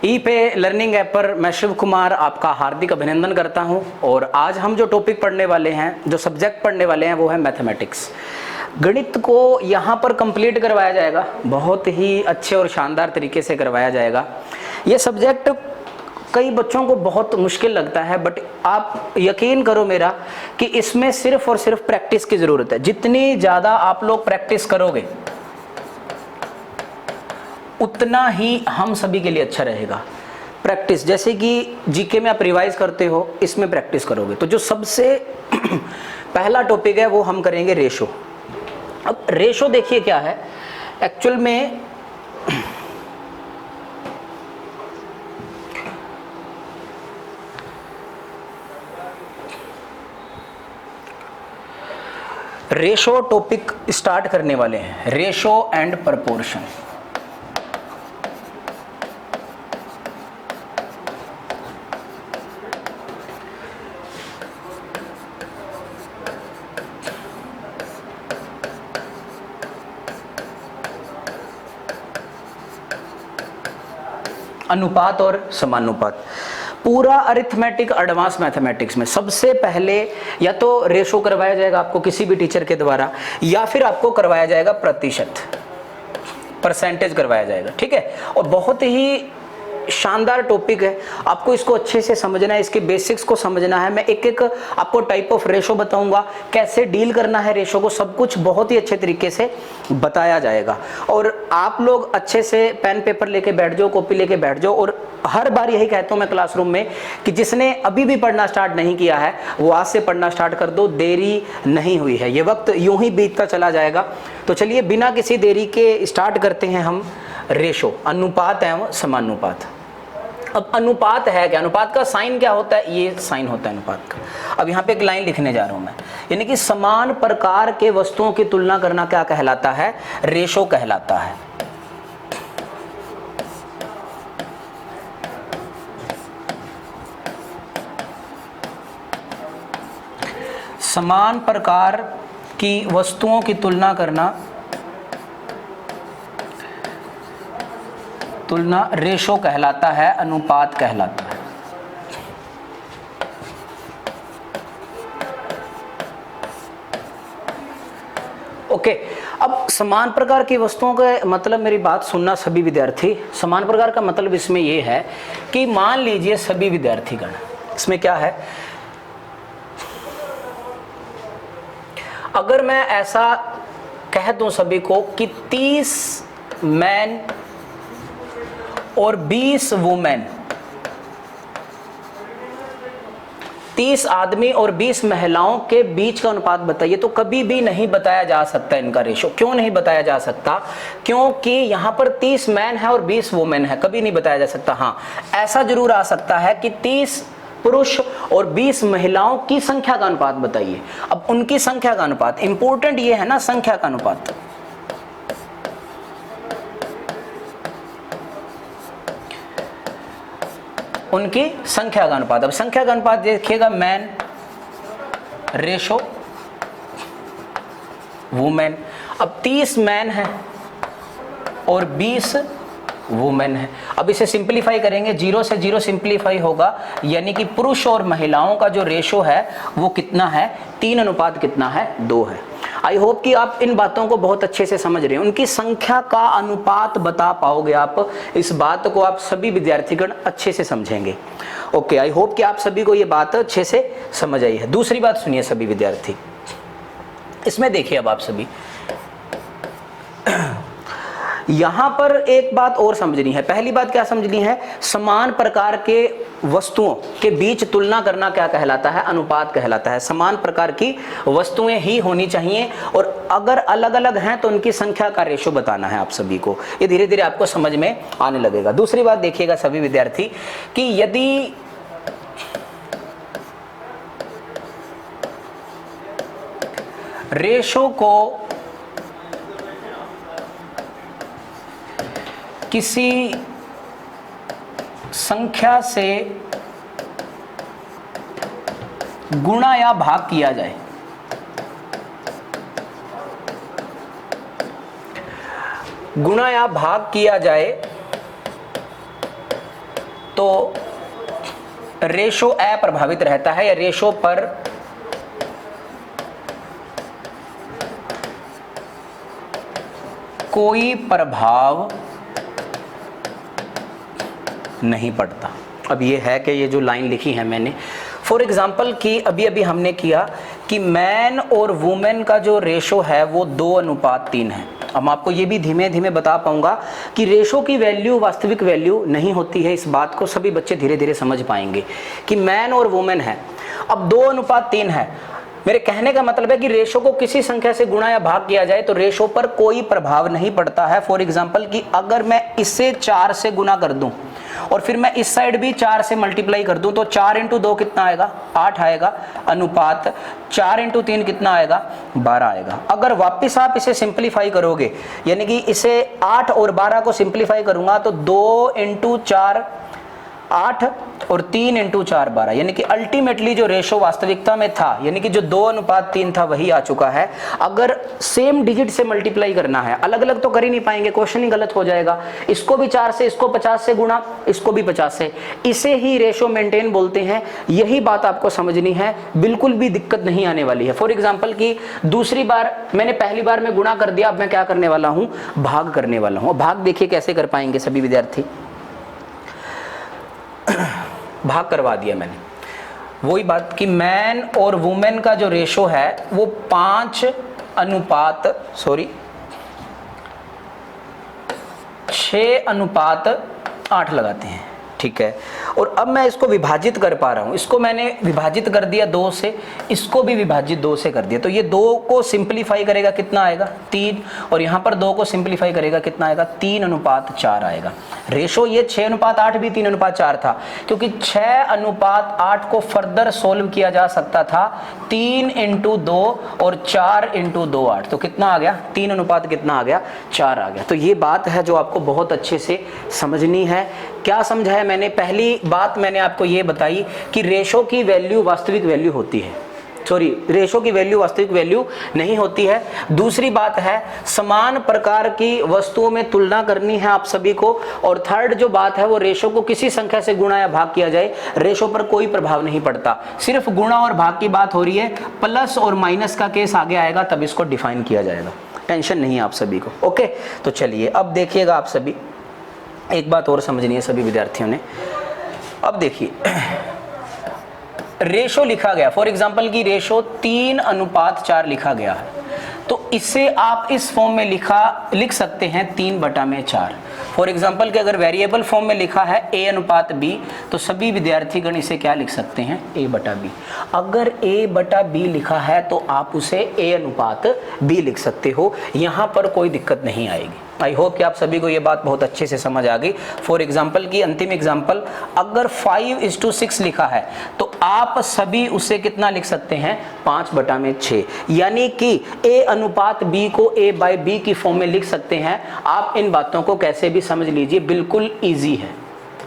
ई पे learning app पर मैं शिव कुमार आपका हार्दिक अभिनंदन करता हूं। और आज हम जो टॉपिक पढ़ने वाले हैं, जो सब्जेक्ट पढ़ने वाले हैं, वो है मैथमेटिक्स। गणित को यहाँ पर कंप्लीट करवाया जाएगा, बहुत ही अच्छे और शानदार तरीके से करवाया जाएगा। ये सब्जेक्ट कई बच्चों को बहुत मुश्किल लगता है, बट आप यकीन करो मेरा कि इसमें सिर्फ और सिर्फ प्रैक्टिस की ज़रूरत है। जितनी ज़्यादा आप लोग प्रैक्टिस करोगे उतना ही हम सभी के लिए अच्छा रहेगा। प्रैक्टिस, जैसे कि जीके में आप रिवाइज करते हो, इसमें प्रैक्टिस करोगे तो जो सबसे पहला टॉपिक है वो हम करेंगे रेशो। अब रेशो देखिए क्या है एक्चुअल में। रेशो टॉपिक स्टार्ट करने वाले हैं, रेशो एंड प्रपोर्शन। अनुपात और समानुपात। पूरा अरिथमेटिक एडवांस मैथमेटिक्स में सबसे पहले या तो रेशो करवाया जाएगा आपको किसी भी टीचर के द्वारा, या फिर आपको करवाया जाएगा प्रतिशत, परसेंटेज करवाया जाएगा, ठीक है। और बहुत ही शानदार टॉपिक है, आपको इसको अच्छे से समझना है, इसके बेसिक्स को समझना है। मैं एक एक आपको टाइप ऑफ रेशो बताऊंगा, कैसे डील करना है रेशो को, सब कुछ बहुत ही अच्छे तरीके से बताया जाएगा। और आप लोग अच्छे से पेन पेपर लेके बैठ जाओ, कॉपी लेके बैठ जाओ। और हर बार यही कहता हूं मैं क्लासरूम में कि जिसने अभी भी पढ़ना स्टार्ट नहीं किया है वो आज से पढ़ना स्टार्ट कर दो, देरी नहीं हुई है, ये वक्त यूं ही बीतता चला जाएगा। तो चलिए बिना किसी देरी के स्टार्ट करते हैं हम रेशो, अनुपात एवं समानुपात। अब अनुपात है क्या, अनुपात का साइन क्या होता है, ये साइन होता है अनुपात का। अब यहाँ पे एक लाइन लिखने जा रहा हूं मैं, यानी कि समान प्रकार के वस्तुओं की तुलना करना क्या कहलाता है, रेशो कहलाता है। समान प्रकार की वस्तुओं की तुलना करना, तुलना रेशो कहलाता है, अनुपात कहलाता है। ओके, अब समान प्रकार की वस्तुओं का मतलब, मेरी बात सुनना सभी विद्यार्थी। समान प्रकार का मतलब इसमें यह है कि मान लीजिए सभी विद्यार्थीगण, इसमें क्या है, अगर मैं ऐसा कह दूं सभी को कि 30 मैन और 20 वुमेन, 30 आदमी और 20 महिलाओं के बीच का अनुपात बताइए, तो कभी भी नहीं बताया जा सकता इनका रेशो। क्यों नहीं बताया जा सकता, क्योंकि यहां पर 30 मैन है और 20 वुमेन है, कभी नहीं बताया जा सकता। हाँ, ऐसा जरूर आ सकता है कि 30 पुरुष और 20 महिलाओं की संख्या का अनुपात बताइए। अब उनकी संख्या का अनुपात, इंपॉर्टेंट ये है ना, संख्या का अनुपात। उनकी संख्या का अनुपात। अब संख्या का अनुपात देखिएगा, मैन रेशो वुमेन। अब 30 मैन है और 20 वुमेन है। अब इसे सिंपलीफाई करेंगे, 0 से 0 सिंपलीफाई होगा, यानी कि पुरुष और महिलाओं का जो रेशो है वो कितना है, 3 अनुपात कितना है, 2 है। आई होप कि आप इन बातों को बहुत अच्छे से समझ रहे हैं। उनकी संख्या का अनुपात बता पाओगे आप, इस बात को आप सभी विद्यार्थीगण अच्छे से समझेंगे। ओके, आई होप कि आप सभी को ये बात अच्छे से समझ आई है। दूसरी बात सुनिए सभी विद्यार्थी, इसमें देखिए अब आप सभी, यहां पर एक बात और समझनी है। पहली बात क्या समझनी है, समान प्रकार के वस्तुओं के बीच तुलना करना क्या कहलाता है, अनुपात कहलाता है। समान प्रकार की वस्तुएं ही होनी चाहिए, और अगर अलग अलग हैं तो उनकी संख्या का रेशो बताना है आप सभी को। ये धीरे धीरे आपको समझ में आने लगेगा। दूसरी बात देखिएगा सभी विद्यार्थी कि यदि रेशो को किसी संख्या से गुणा या भाग किया जाए, गुणा या भाग किया जाए तो रेशो अप्रभावित रहता है या रेशो पर कोई प्रभाव नहीं पड़ता। अब ये है कि ये जो लाइन लिखी है मैंने, फॉर एग्जाम्पल कि अभी अभी हमने किया कि मैन और वुमेन का जो रेशो है वो 2:3 है। अब मैं आपको ये भी धीमे धीमे बता पाऊंगा कि रेशो की वैल्यू वास्तविक वैल्यू नहीं होती है। इस बात को सभी बच्चे धीरे धीरे समझ पाएंगे कि मैन और वुमेन है, अब 2:3 है। मेरे कहने का मतलब है कि रेशो को किसी संख्या से गुणा या भाग किया जाए तो रेशो पर कोई प्रभाव नहीं पड़ता है। फॉर एग्जाम्पल कि अगर मैं इसे 4 से गुना कर दूं और फिर मैं इस साइड भी 4 से मल्टीप्लाई कर दूं तो 4 × 2 कितना आएगा, 8 आएगा, अनुपात 4 × 3 कितना आएगा, 12 आएगा। अगर वापस आप इसे सिंप्लीफाई करोगे, यानी कि इसे 8 और 12 को सिंप्लीफाई करूंगा तो 2 × 4 8 और 3 × 4 12, यानी कि अल्टीमेटली जो रेशो वास्तविकता में था, यानी कि जो 2:3 था वही आ चुका है। अगर सेम डिजिट से मल्टीप्लाई करना है, अलग अलग तो कर ही नहीं पाएंगे, क्वेश्चन ही गलत हो जाएगा। इसको भी 4 से, इसको 50 से गुणा, इसको भी 50 से, इसे ही रेशो मेंटेन बोलते हैं। यही बात आपको समझनी है, बिल्कुल भी दिक्कत नहीं आने वाली है। फॉर एग्जाम्पल कि दूसरी बार मैंने पहली बार में गुणा कर दिया, अब मैं क्या करने वाला हूँ, भाग करने वाला हूँ। भाग देखिए कैसे कर पाएंगे सभी विद्यार्थी। भाग करवा दिया मैंने, वही बात कि मैन और वुमेन का जो रेशो है वो 6:8 लगाते हैं, ठीक है। और अब मैं इसको विभाजित कर पा रहा हूं, इसको मैंने विभाजित कर दिया 2 से, इसको भी विभाजित 2 से कर दिया, तो ये 2 को सिंप्लीफाई करेगा कितना आएगा, 3, और यहाँ पर 2 को सिंप्लीफाई करेगा कितना आएगा, 3:4 आएगा। रेशो ये 6:8 भी 3:4 था, क्योंकि 6:8 को फर्दर सोल्व किया जा सकता था 3 × 2 और 4 × 2 8, तो कितना आ गया, 3 कितना आ गया, 4 आ गया। तो ये बात है जो आपको बहुत अच्छे से समझनी है। क्या समझाया मैंने, पहली बात मैंने आपको ये बताई कि रेशो की वैल्यू वास्तविक वैल्यू होती है, सॉरी रेशो की वैल्यू वास्तविक वैल्यू नहीं होती है। दूसरी बात है समान प्रकार की वस्तुओं में तुलना करनी है आप सभी को। और थर्ड जो बात है वो रेशो को किसी संख्या से गुणा या भाग किया जाए, रेशो पर कोई प्रभाव नहीं पड़ता। सिर्फ गुणा और भाग की बात हो रही है, प्लस और माइनस का केस आगे आएगा तब इसको डिफाइन किया जाएगा, टेंशन नहीं है आप सभी को। ओके, तो चलिए अब देखिएगा आप सभी, एक बात और समझनी है सभी विद्यार्थियों ने। अब देखिए रेशो लिखा गया, फॉर एग्जांपल की रेशो 3:4 लिखा गया है, तो इसे आप इस फॉर्म में लिख सकते हैं 3/4। फॉर एग्जांपल कि अगर वेरिएबल फॉर्म में लिखा है A/B, तो सभी विद्यार्थीगण इसे क्या लिख सकते हैं, A/B। अगर A/B लिखा है तो आप उसे A/B लिख सकते हो, यहाँ पर कोई दिक्कत नहीं आएगी। आई होप कि आप सभी को ये बात बहुत अच्छे से समझ आ गई। फॉर एग्जाम्पल की अंतिम एग्जाम्पल, अगर 5:6 लिखा है तो आप सभी उसे कितना लिख सकते हैं, 5/6, यानी कि A/B को A/B की फॉर्म में लिख सकते हैं। आप इन बातों को कैसे भी समझ लीजिए, बिल्कुल ईजी है,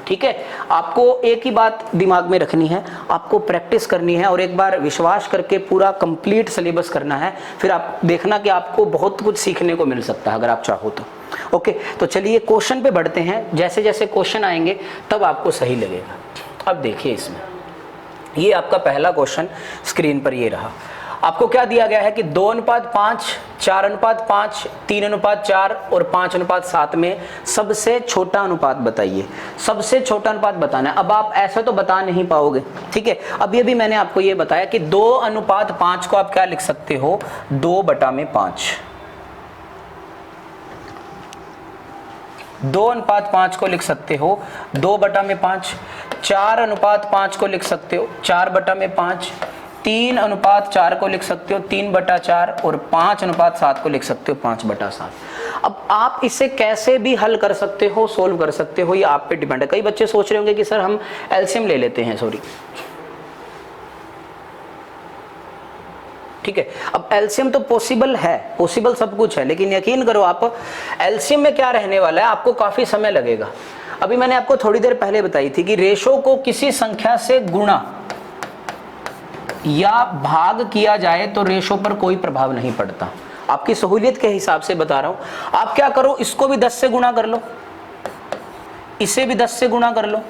ठीक है। आपको एक ही बात दिमाग में रखनी है, आपको प्रैक्टिस करनी है और एक बार विश्वास करके पूरा कंप्लीट सिलेबस करना है, फिर आप देखना कि आपको बहुत कुछ सीखने को मिल सकता है अगर आप चाहो तो। ओके, तो चलिए क्वेश्चन पे बढ़ते हैं। जैसे जैसे क्वेश्चन आएंगे तब आपको सही लगेगा। अब देखिए इसमें ये आपका पहला क्वेश्चन स्क्रीन पर ये रहा। आपको क्या दिया गया है कि 2:5, 4:5, 3:4 और 5:7 में सबसे छोटा अनुपात बताइए। सबसे छोटा अनुपात बताना है। अब आप ऐसा तो बता नहीं पाओगे, ठीक है। अब ये भी मैंने आपको ये बताया कि 2:5 को आप क्या लिख सकते हो, 2/5। 2:5 को लिख सकते हो 2/5। 4:5 को लिख सकते हो 4/5। 3:4 को लिख सकते हो 3/4 और 5:7 को लिख सकते हो 5/7। अब आप इसे कैसे भी हल कर सकते हो, सोल्व कर सकते हो, ये आप पे डिपेंड है। कई बच्चे सोच रहे होंगे कि सर हम एलसीएम ले लेते हैं, सॉरी, ठीक है। अब एलसीएम तो पॉसिबल है, पॉसिबल सब कुछ है, लेकिन यकीन करो आप एलसीएम में क्या रहने वाला है, आपको काफी समय लगेगा। अभी मैंने आपको थोड़ी देर पहले बताई थी कि रेशो को किसी संख्या से गुणा या भाग किया जाए तो रेशो पर कोई प्रभाव नहीं पड़ता। आपकी सहूलियत के हिसाब से बता रहा हूं। आप क्या करो, इसको भी 10 से गुणा कर लो, इसे भी 10 से गुणा कर लो,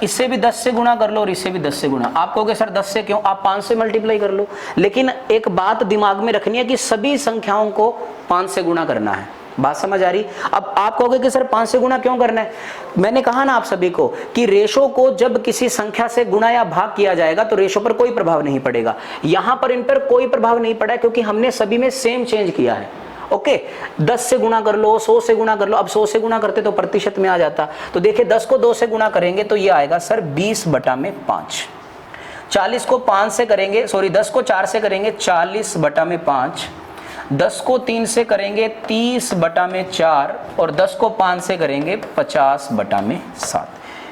इससे भी 10 से गुणा कर लो और इससे भी 10 से गुणा। आप कहोगे सर 10 से क्यों, आप 5 से मल्टीप्लाई कर लो। लेकिन एक बात दिमाग में रखनी है कि सभी संख्याओं को 5 से गुणा करना है। बात समझ आ रही? अब आप कहोगे कि सर 5 से गुणा क्यों करना है? मैंने कहा ना आप सभी को कि रेशो को जब किसी संख्या से गुणा या भाग किया जाएगा तो रेशो पर कोई प्रभाव नहीं पड़ेगा। यहां पर इन पर कोई प्रभाव नहीं पड़ा क्योंकि हमने सभी में सेम चेंज किया है। ओके 10 से गुणा कर लो, 100 से गुणा कर लो। अब 100 से गुणा करते तो प्रतिशत में आ जाता। तो देखिए 10 को 2 से गुणा करेंगे तो ये आएगा सर 20/5। 40 को 5 से करेंगे, सॉरी 10 को 4 से करेंगे 40/5। 10 को 3 से करेंगे 30/4 और 10 को 5 से करेंगे 50/7।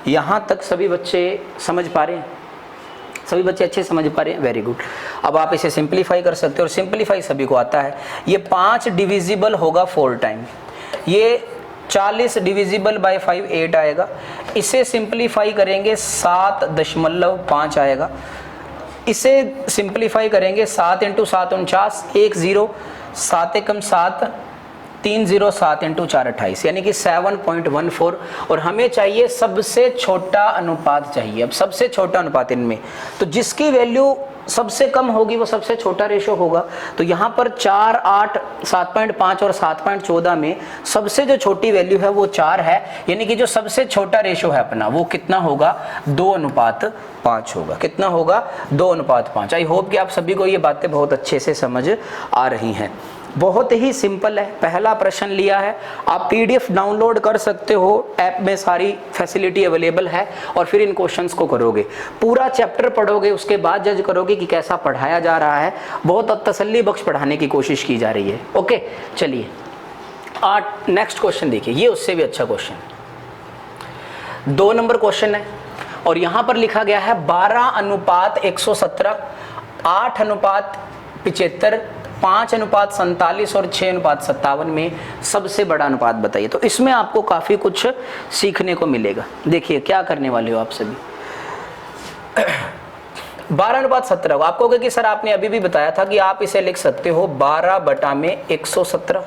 यहां तक सभी बच्चे समझ पा रहे हैं? सभी बच्चे अच्छे समझ पा रहे हैं? Very good. अब आप इसे सिंप्लीफाई कर सकते हो और सिंप्लीफाई सभी को आता है। ये 5 डिविजिबल होगा 4 टाइम। ये 40 डिविजिबल बाय 5 8 आएगा। इसे सिंप्लीफाई करेंगे 7.5 आएगा। इसे सिंप्लीफाई करेंगे 7 × 7 49, 1 0, 7 एकम 7, 3 0, 7 × 4 28, यानी कि 7.14। और हमें चाहिए सबसे छोटा अनुपात चाहिए। अब सबसे छोटा अनुपात इनमें तो जिसकी वैल्यू सबसे कम होगी वो सबसे छोटा रेशो होगा। तो यहाँ पर 4, 8, 7.5 और 7.14 में सबसे जो छोटी वैल्यू है वो 4 है, यानी कि जो सबसे छोटा रेशो है अपना वो कितना होगा? 2:5 होगा। कितना होगा? 2:5। आई होप कि आप सभी को ये बातें बहुत अच्छे से समझ आ रही हैं। बहुत ही सिंपल है। पहला प्रश्न लिया है, आप PDF डाउनलोड कर सकते हो, ऐप में सारी फैसिलिटी अवेलेबल है और फिर इन क्वेश्चंस को करोगे। पूरा चैप्टर पढ़ोगे, उसके बाद जज करोगे कि कैसा पढ़ाया जा रहा है। बहुत तसल्ली बख्श पढ़ाने की कोशिश की जा रही है। ओके चलिए नेक्स्ट क्वेश्चन देखिए, ये उससे भी अच्छा क्वेश्चन 2 नंबर क्वेश्चन है और यहां पर लिखा गया है 12:117, 8:75, 5:47 और 6:57 में सबसे बड़ा अनुपात बताइए। तो इसमें आपको काफी कुछ सीखने को मिलेगा। देखिए क्या करने वाले हो आप सभी। 12:17 आप कहोगे कि सर आपने अभी भी बताया था कि आप इसे लिख सकते हो 12/117।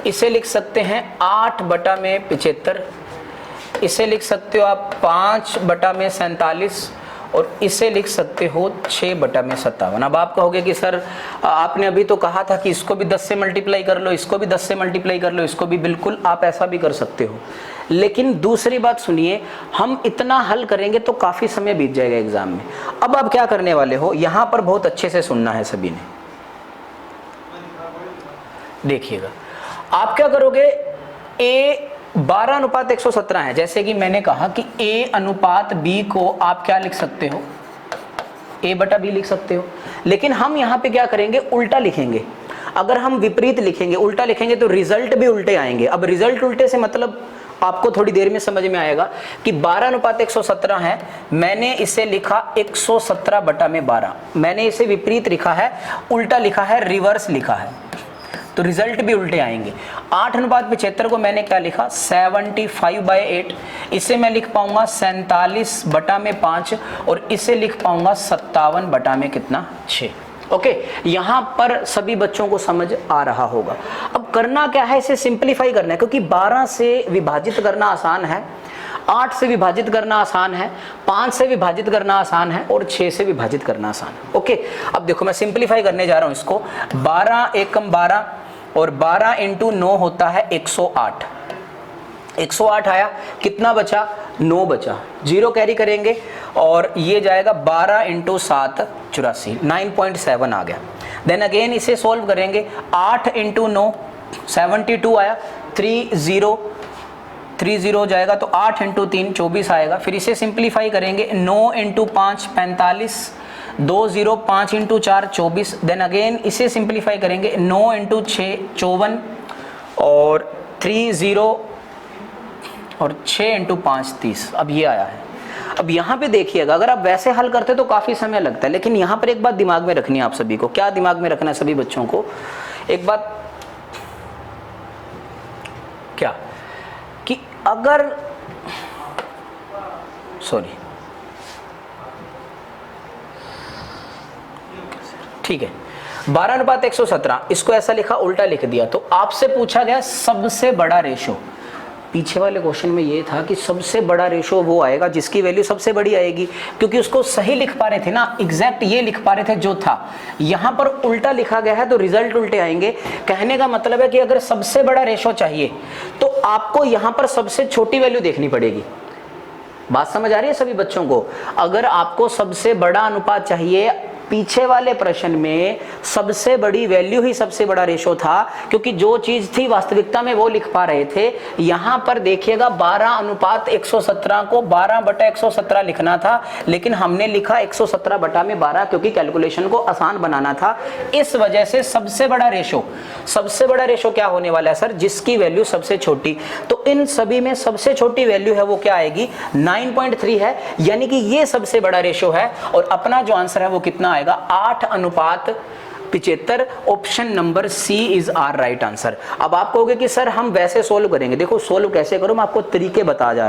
इसे लिख सकते हैं 8/75। इसे लिख सकते हो आप 5/47 और इसे लिख सकते हो 6/57। अब आप कहोगे कि सर आपने अभी तो कहा था कि इसको भी 10 से मल्टीप्लाई कर लो, इसको भी 10 से मल्टीप्लाई कर लो, इसको भी। बिल्कुल आप ऐसा भी कर सकते हो, लेकिन दूसरी बात सुनिए, हम इतना हल करेंगे तो काफ़ी समय बीत जाएगा एग्जाम में। अब आप क्या करने वाले हो, यहाँ पर बहुत अच्छे से सुनना है सभी ने। देखिएगा आप क्या करोगे, A 12:117 है, जैसे कि मैंने कहा कि A/B को आप क्या लिख सकते हो, A/B लिख सकते हो। लेकिन हम यहाँ पे क्या करेंगे, उल्टा लिखेंगे। अगर हम विपरीत लिखेंगे, उल्टा लिखेंगे तो रिजल्ट भी उल्टे आएंगे। अब रिजल्ट उल्टे से मतलब आपको थोड़ी देर में समझ में आएगा कि 12:117 है, मैंने इसे लिखा 117/12। मैंने इसे विपरीत लिखा है, उल्टा लिखा है, रिवर्स लिखा है, तो रिजल्ट भी उल्टे आएंगे। 8:75 को मैंने क्या लिखा, 75/8। इसे मैं लिख पाऊंगा 47/5 और इसे लिख पाऊंगा 57/6। ओके, यहां पर सभी बच्चों को समझ आ रहा होगा। अब करना क्या है, इसे सिंप्लीफाई करना है, क्योंकि 12 से विभाजित करना आसान है, 8 से विभाजित करना आसान है, 5 से विभाजित करना आसान है और 6 से विभाजित करना आसान है। ओके, अब देखो मैं सिंप्लीफाई करने जा रहा हूं इसको। 12 एकम 12 और 12 × 9 होता है 108। 108 आया, कितना बचा, 9 बचा, 0 कैरी करेंगे और ये जाएगा 12 × 7 84, 9.7 आ गया। देन अगेन इसे सॉल्व करेंगे, 8 × 9 72 आया, 30 हो जाएगा, तो 8 × 3 24 आएगा। फिर इसे सिंप्लीफाई करेंगे, 9 × 5 45, 2 0, 5 × 4 24। देन अगेन इसे सिंप्लीफाई करेंगे, 9 × 6 54 और 3 0 और 6 × 5 30। अब ये आया है। अब यहाँ पे देखिएगा, अगर आप वैसे हल करते तो काफ़ी समय लगता है, लेकिन यहाँ पर एक बात दिमाग में रखनी है आप सभी को। क्या दिमाग में रखना है सभी बच्चों को, एक बात, क्या कि अगर ठीक है, 12:117 इसको ऐसा लिखा, उल्टा लिख दिया, तो आपसे पूछा गया सबसे बड़ा रेशो। पीछे वाले क्वेश्चन में ये था कि सबसे बड़ा रेशो वो आएगा जिसकी वैल्यू सबसे बड़ी आएगी, क्योंकि उसको सही लिख पा रहे थे ना, एग्जैक्ट ये लिख पा रहे थे जो था। यहाँ पर उल्टा लिखा गया है तो रिजल्ट उल्टे आएंगे। कहने का मतलब है कि अगर सबसे बड़ा रेशो चाहिए तो आपको यहाँ पर सबसे छोटी वैल्यू देखनी पड़ेगी। बात समझ आ रही है सभी बच्चों को? अगर आपको सबसे बड़ा अनुपात चाहिए, पीछे वाले प्रश्न में सबसे बड़ी वैल्यू ही सबसे बड़ा रेशो था, क्योंकि जो चीज थी वास्तविकता में वो लिख पा रहे थे। यहां पर देखिएगा 12:117 को 12/117 लिखना था, लेकिन हमने लिखा 117/12 क्योंकि कैलकुलेशन को आसान बनाना था। इस वजह से सबसे बड़ा रेशो क्या होने वाला है सर? जिसकी वैल्यू सबसे छोटी। तो इन सभी में सबसे छोटी वैल्यू है वो क्या आएगी? 9.3 है, यानी कि ये सबसे बड़ा रेशो है। और अपना जो आंसर है वो कितना आएगा? 8:75। Option number C is our right answer. अब आप कहोगे कि सर हम वैसे सोल्व करेंगे। देखो सोल्व कैसे करो, मैं आपको तरीके बताए जा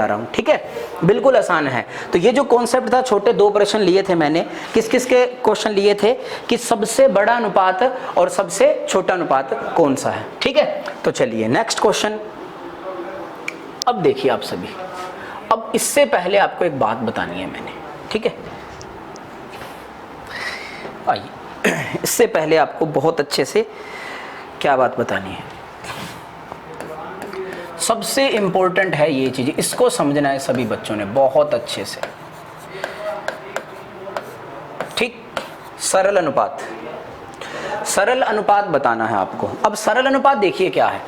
रहा हूं, ठीक है? बिल्कुल आसान है। तो ये जो कॉन्सेप्ट था, छोटे 2 प्रश्न लिए थे मैंने। किस किस के क्वेश्चन लिए थे? कि सबसे बड़ा अनुपात और सबसे छोटा अनुपात कौन सा है, ठीक है? तो चलिए नेक्स्ट क्वेश्चन। अब देखिए आप सभी, अब इससे पहले आपको एक बात बतानी है मैंने, ठीक है? आइए, इससे पहले आपको बहुत अच्छे से क्या बात बतानी है, सबसे इंपॉर्टेंट है ये चीज, इसको समझना है सभी बच्चों ने बहुत अच्छे से, ठीक? सरल अनुपात बताना है आपको। अब सरल अनुपात देखिए क्या है,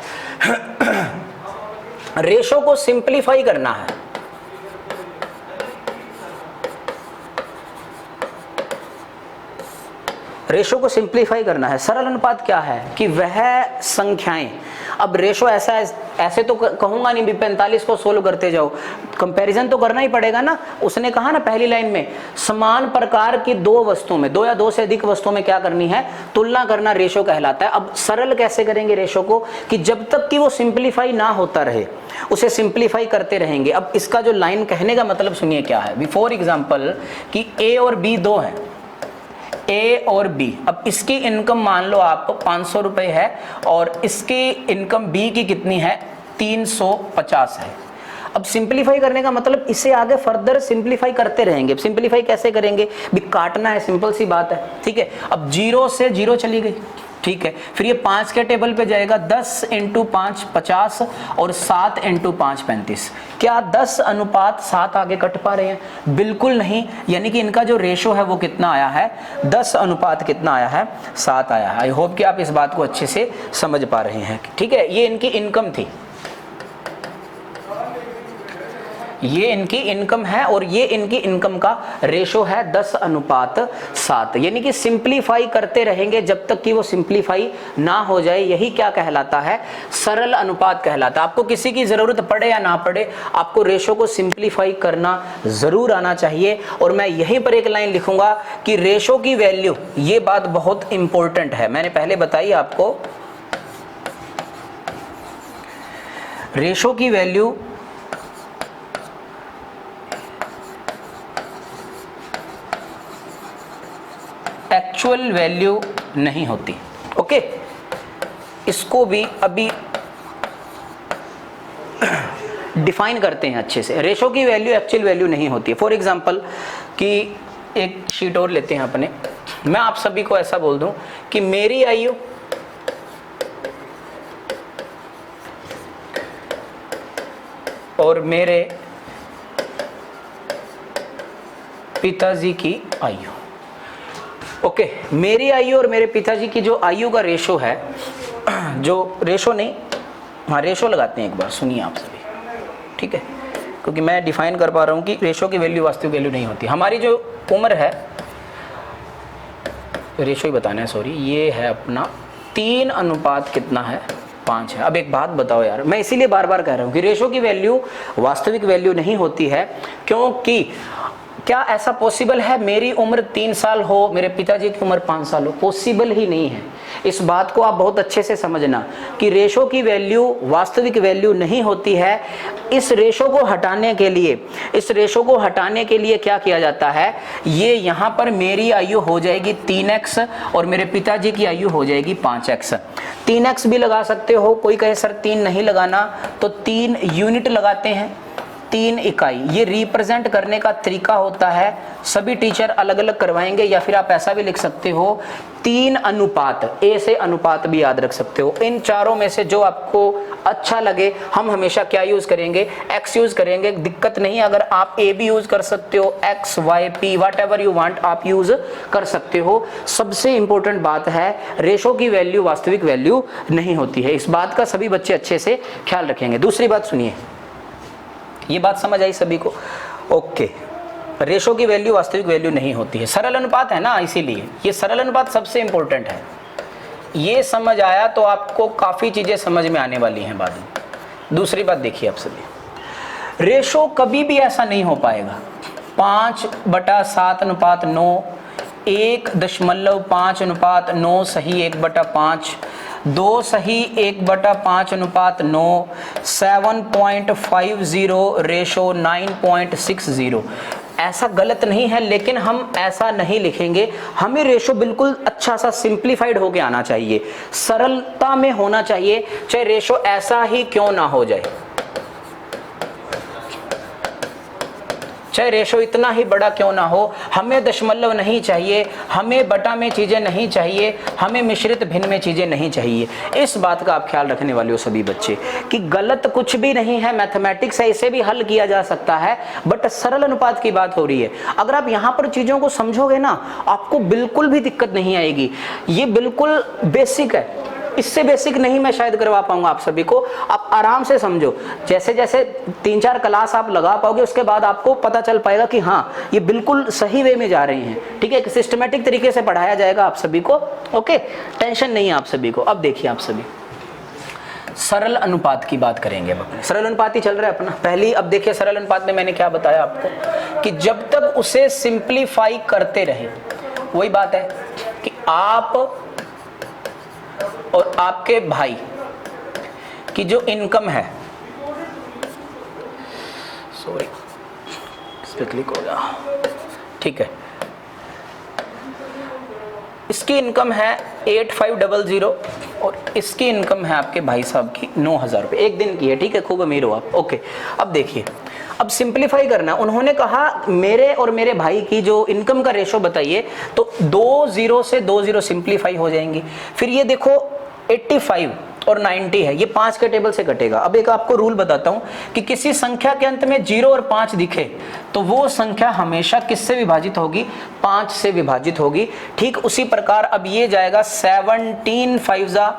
रेशो को सिंपलीफाई करना है। रेशो को सिंपलीफाई करना है। सरल अनुपात क्या है? कि वह संख्याएं, अब रेशो ऐसे तो कहूंगा नहीं भी 45 को सोल्व करते जाओ, कंपैरिजन तो करना ही पड़ेगा ना। उसने कहा ना पहली लाइन में, समान प्रकार की 2 वस्तुओं में, 2 या 2 से अधिक वस्तुओं में क्या करनी है? तुलना करना रेशो कहलाता है। अब सरल कैसे करेंगे रेशो को? कि जब तक कि वो सिंपलीफाई ना होता रहे उसे सिंपलीफाई करते रहेंगे। अब इसका जो लाइन कहने का मतलब सुनिए क्या है। फॉर एग्जाम्पल कि ए और बी 2 हैं, ए और बी। अब इसकी इनकम मान लो आपको 500 रुपए है और इसकी इनकम बी की कितनी है? 350 है। अब सिंपलीफाई करने का मतलब इसे आगे फर्दर सिंपलीफाई करते रहेंगे। सिंपलीफाई कैसे करेंगे? भी काटना है, सिंपल सी बात है, ठीक है? अब 0 से 0 चली गई, ठीक है? फिर ये 5 के टेबल पे जाएगा, 10 × 5 50 और 7 × 5 35। क्या 10:7 आगे कट पा रहे हैं? बिल्कुल नहीं। यानी कि इनका जो रेशो है वो कितना आया है? 10 कितना आया है? 7 आया है। आई होप कि आप इस बात को अच्छे से समझ पा रहे हैं, ठीक है? ये इनकी इनकम थी, ये इनकी इनकम है और ये इनकी इनकम का रेशो है 10:7। यानी कि सिंपलीफाई करते रहेंगे जब तक कि वो सिंपलीफाई ना हो जाए। यही क्या कहलाता है? सरल अनुपात कहलाता है। आपको किसी की जरूरत पड़े या ना पड़े, आपको रेशो को सिंपलीफाई करना जरूर आना चाहिए। और मैं यहीं पर एक लाइन लिखूंगा कि रेशो की वैल्यू, ये बात बहुत इंपॉर्टेंट है, मैंने पहले बताई आपको, रेशो की वैल्यू एक्चुअल वैल्यू नहीं होती, ओके? इसको भी अभी डिफाइन करते हैं अच्छे से। रेशो की वैल्यू एक्चुअल वैल्यू नहीं होती है। फॉर एग्जांपल कि एक शीट और लेते हैं अपने, मैं आप सभी को ऐसा बोल दूं कि मेरी आयु और मेरे पिताजी की आयु, ओके? मेरी आयु और मेरे पिताजी की जो आयु का रेशो है, जो रेशो नहीं, हाँ रेशो लगाते हैं एक बार, सुनिए आप सभी, ठीक है? क्योंकि मैं डिफाइन कर पा रहा हूँ कि रेशो की वैल्यू वास्तविक वैल्यू नहीं होती। हमारी जो उम्र है, रेशो ही बताना है, सॉरी, ये है अपना 3 कितना है? 5 है। अब एक बात बताओ यार, मैं इसीलिए बार बार कह रहा हूँ कि रेशो की वैल्यू वास्तविक वैल्यू नहीं होती है, क्योंकि क्या ऐसा पॉसिबल है मेरी उम्र 3 साल हो, मेरे पिताजी की उम्र 5 साल हो? पॉसिबल ही नहीं है। इस बात को आप बहुत अच्छे से समझना कि रेशो की वैल्यू वास्तविक वैल्यू नहीं होती है। इस रेशो को हटाने के लिए क्या किया जाता है, ये यहाँ पर मेरी आयु हो जाएगी 3x और मेरे पिताजी की आयु हो जाएगी 5x। 3x भी लगा सकते हो, कोई कहे सर 3 नहीं लगाना तो 3 यूनिट लगाते हैं, 3 इकाई। ये रिप्रेजेंट करने का तरीका होता है, सभी टीचर अलग अलग करवाएंगे, या फिर आप ऐसा भी लिख सकते हो 3 अनुपात, ए से अनुपात भी याद रख सकते हो। इन चारों में से जो आपको अच्छा लगे, हम हमेशा क्या यूज करेंगे, x यूज करेंगे, दिक्कत नहीं। अगर आप a भी यूज कर सकते हो, x y p what ever you want आप यूज कर सकते हो। सबसे इंपॉर्टेंट बात है रेशो की वैल्यू वास्तविक वैल्यू नहीं होती है। इस बात का सभी बच्चे अच्छे से ख्याल रखेंगे। दूसरी बात सुनिए, ये बात समझ आई सभी को? ओके, रेशो की वैल्यू वास्तविक वैल्यू नहीं होती है। सरल अनुपात है ना, इसीलिए ये सरल अनुपात सबसे इंपॉर्टेंट है। ये समझ आया तो आपको काफी चीजें समझ में आने वाली हैं बाद में। दूसरी बात देखिए आप सभी, रेशो कभी भी ऐसा नहीं हो पाएगा 5/7:9, 1.5:9 सही 1/5, 2 सही 1/5:9, 7.50 रेशो 9.60। ऐसा गलत नहीं है, लेकिन हम ऐसा नहीं लिखेंगे। हमें रेशो बिल्कुल अच्छा सा सिंप्लीफाइड होके आना चाहिए, सरलता में होना चाहिए, चाहे रेशो ऐसा ही क्यों ना हो जाए, चाहे रेशो इतना ही बड़ा क्यों ना हो। हमें दशमलव नहीं चाहिए, हमें बटा में चीजें नहीं चाहिए, हमें मिश्रित भिन्न में चीजें नहीं चाहिए। इस बात का आप ख्याल रखने वाले हो सभी बच्चे कि गलत कुछ भी नहीं है, मैथमेटिक्स है, इसे भी हल किया जा सकता है, बट सरल अनुपात की बात हो रही है। अगर आप यहाँ पर चीजों को समझोगे ना, आपको बिल्कुल भी दिक्कत नहीं आएगी। ये बिल्कुल बेसिक है, इससे बेसिक नहीं मैं शायद करवा पाऊंगा आप सभी को। आप आराम से समझो, जैसे जैसे 3-4 क्लास आप लगा पाओगे, उसके बाद आपको पता चल पाएगा कि हाँ ये बिल्कुल सही वे में जा रहे हैं। ठीक है, एक सिस्टमेटिक तरीके से पढ़ाया जाएगा आप सभी को। ओके, टेंशन नहीं है आप सभी को। अब देखिए आप सभी, सरल अनुपात की बात करेंगे। अब अपने सरल अनुपात ही चल रहा है अपना पहली। अब देखिए सरल अनुपात में मैंने क्या बताया आपको कि जब तक उसे सिंप्लीफाई करते रहे, वही बात है कि आप और आपके भाई की जो इनकम है, सॉरी इस पे क्लिक हो गया, ठीक है, इसकी इनकम है 8500 और इसकी इनकम है आपके भाई साहब की 9000 रुपये, एक दिन की है। ठीक है, खूब अमीर हो आप। ओके, अब देखिए, अब सिंप्लीफाई करना। उन्होंने कहा मेरे और मेरे भाई की जो इनकम का रेशो बताइए, तो 2 0 से 2 0 सिंप्लीफाई हो जाएंगी। फिर ये देखो 85 और 90 है, ये 5 के टेबल से कटेगा। अब एक आपको रूल बताता हूं कि किसी संख्या के अंत में 0 और 5 दिखे तो वो संख्या हमेशा किससे विभाजित होगी, 5 से विभाजित होगी। ठीक उसी प्रकार अब ये जाएगा 17 5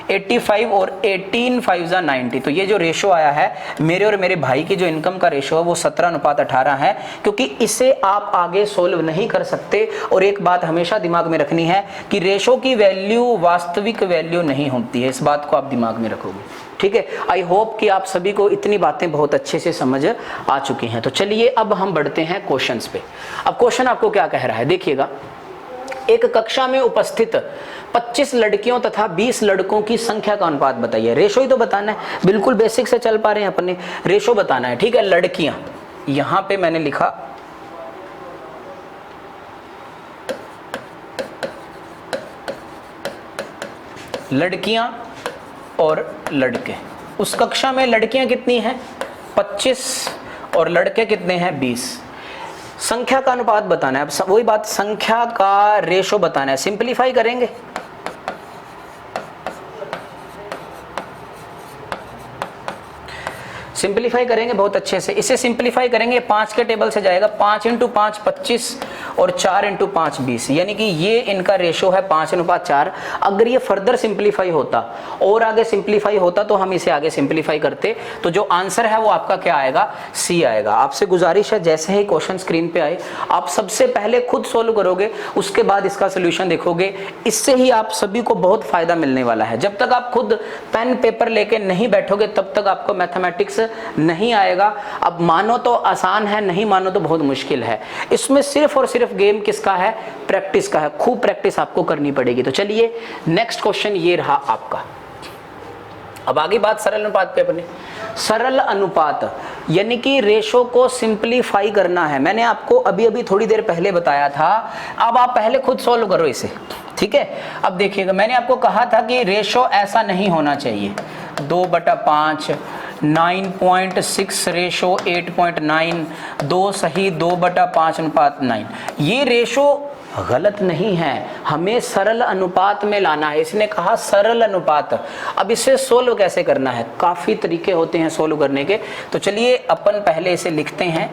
85 और 18 5 90। तो ये जो रेशो आया है मेरे और मेरे भाई की जो इनकम का रेशो है वो 17:18 है, क्योंकि इसे आप आगे सोल्व नहीं कर सकते। और एक बात हमेशा दिमाग में रखनी है कि रेशो की वैल्यू वास्तविक वैल्यू नहीं होती है, इस बात को आप दिमाग में रखोगे। ठीक है, आई होप कि आप सभी को इतनी बातें बहुत अच्छे से समझ आ चुकी हैं। तो चलिए अब हम बढ़ते हैं क्वेश्चंस पे। अब क्वेश्चन आपको क्या कह रहा है, देखिएगा, एक कक्षा में उपस्थित 25 लड़कियों तथा 20 लड़कों की संख्या का अनुपात बताइए। रेशो ही तो बताना है, बिल्कुल बेसिक से चल पा रहे हैं अपने, रेशो बताना है। ठीक है, लड़कियां, यहां पे मैंने लिखा लड़कियां और लड़के। उस कक्षा में लड़कियां कितनी हैं, 25 और लड़के कितने हैं, 20। संख्या का अनुपात बताना है। अब वही बात, संख्या का रेशो बताना है। सिंपलीफाई करेंगे, सिंपलीफाई करेंगे बहुत अच्छे से। इसे सिंपलीफाई करेंगे, 5 के टेबल से जाएगा, 5 × 5 25 और 4 × 5 20, यानी कि ये इनका रेशो है 5:4। अगर ये फर्दर सिंपलीफाई होता और आगे सिंपलीफाई होता तो हम इसे आगे सिंपलीफाई करते, तो जो आंसर है वो आपका क्या आएगा, सी आएगा। आपसे गुजारिश है जैसे ही क्वेश्चन स्क्रीन पे आए आप सबसे पहले खुद सोल्व करोगे, उसके बाद इसका सोल्यूशन देखोगे। इससे ही आप सभी को बहुत फायदा मिलने वाला है। जब तक आप खुद पेन पेपर लेके नहीं बैठोगे तब तक आपको मैथमेटिक्स नहीं आएगा। अब मानो तो आसान है, नहीं मानो तो बहुत मुश्किल है। इसमें सिर्फ और सिर्फ गेम किसका है? प्रैक्टिस का है। खूब प्रैक्टिस आपको करनी पड़ेगी। तो चलिए नेक्स्ट क्वेश्चन ये रहा आपका। अब आगे बात सरल अनुपात पे अपने। सरल अनुपात यानी कि रेशो को सिंपलीफाई करना है। मैंने आपको अभी अभी थोड़ी देर पहले बताया था। अब आप पहले खुद सॉल्व करो इसे, ठीक है। अब देखिएगा, मैंने आपको कहा था कि रेशो ऐसा नहीं होना चाहिए 2/5, 9.6 रेशो 8.9, 2 सही 2/5:9। ये रेशो गलत नहीं है, हमें सरल अनुपात में लाना है। इसने कहा सरल अनुपात। अब इसे सोल्व कैसे करना है? काफ़ी तरीके होते हैं सोल्व करने के। तो चलिए अपन पहले इसे लिखते हैं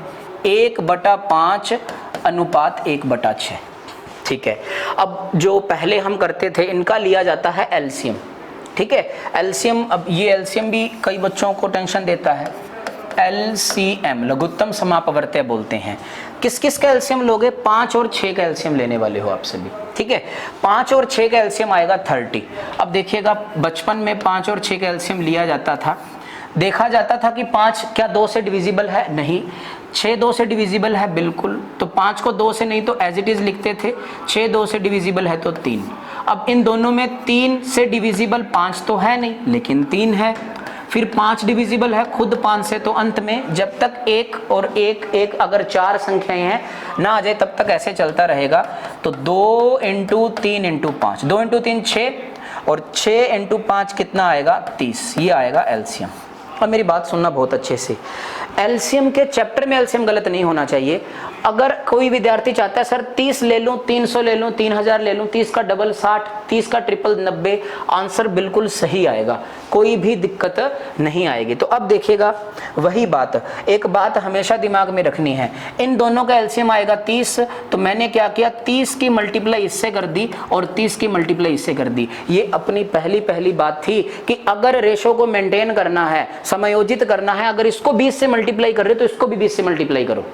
1/5 अनुपात 1/6, ठीक है। अब जो पहले हम करते थे इनका लिया जाता है एलसीएम, ठीक है। एलसीएम, अब ये एलसीएम भी कई बच्चों को टेंशन देता है। एलसीएम लघुत्तम समापवर्त्य बोलते हैं। किस किस का एलसीएम लोगे? 5 और 6 का एलसीएम लेने वाले हो आप सभी, ठीक है। 5 और 6 का एलसीएम आएगा 30। अब देखिएगा, बचपन में 5 और 6 का एलसीएम लिया जाता था। देखा जाता था कि 5 क्या 2 से डिविजिबल है? नहीं। 6 2 से डिविजिबल है? बिल्कुल। तो 5 को 2 से नहीं तो एज इट इज लिखते थे। 6 2 से डिविजिबल है तो 3। अब इन दोनों में 3 से डिविजिबल 5 तो है नहीं, लेकिन 3 है। फिर 5 डिविजिबल है खुद 5 से, तो अंत में जब तक 1 और 1 1 अगर 4 संख्याएं हैं ना आ जाए तब तक ऐसे चलता रहेगा। तो 2 × 3 × 5, 2 × 3 6 और 6 × 5 कितना आएगा? 30। ये आएगा एलसीएम। अब मेरी बात सुनना बहुत अच्छे से। एलसीएम के चैप्टर में एलसीएम गलत नहीं होना चाहिए। अगर कोई विद्यार्थी चाहता है सर 30 ले लूं, 300 ले लूं, 3000 ले लूं, 30 का डबल 60, 30 का ट्रिपल 90, आंसर बिल्कुल सही आएगा, कोई भी दिक्कत नहीं आएगी। तो अब देखिएगा वही बात, एक बात हमेशा दिमाग में रखनी है, इन दोनों का एलसीएम आएगा 30। तो मैंने क्या किया, 30 की मल्टीप्लाई इससे कर दी और 30 की मल्टीप्लाई इससे कर दी। ये अपनी पहली बात थी कि अगर रेशो को मेंटेन करना है, समायोजित करना है, अगर इसको 20 से मल्टीप्लाई कर रहे हो तो इसको भी 20 से मल्टीप्लाई करो,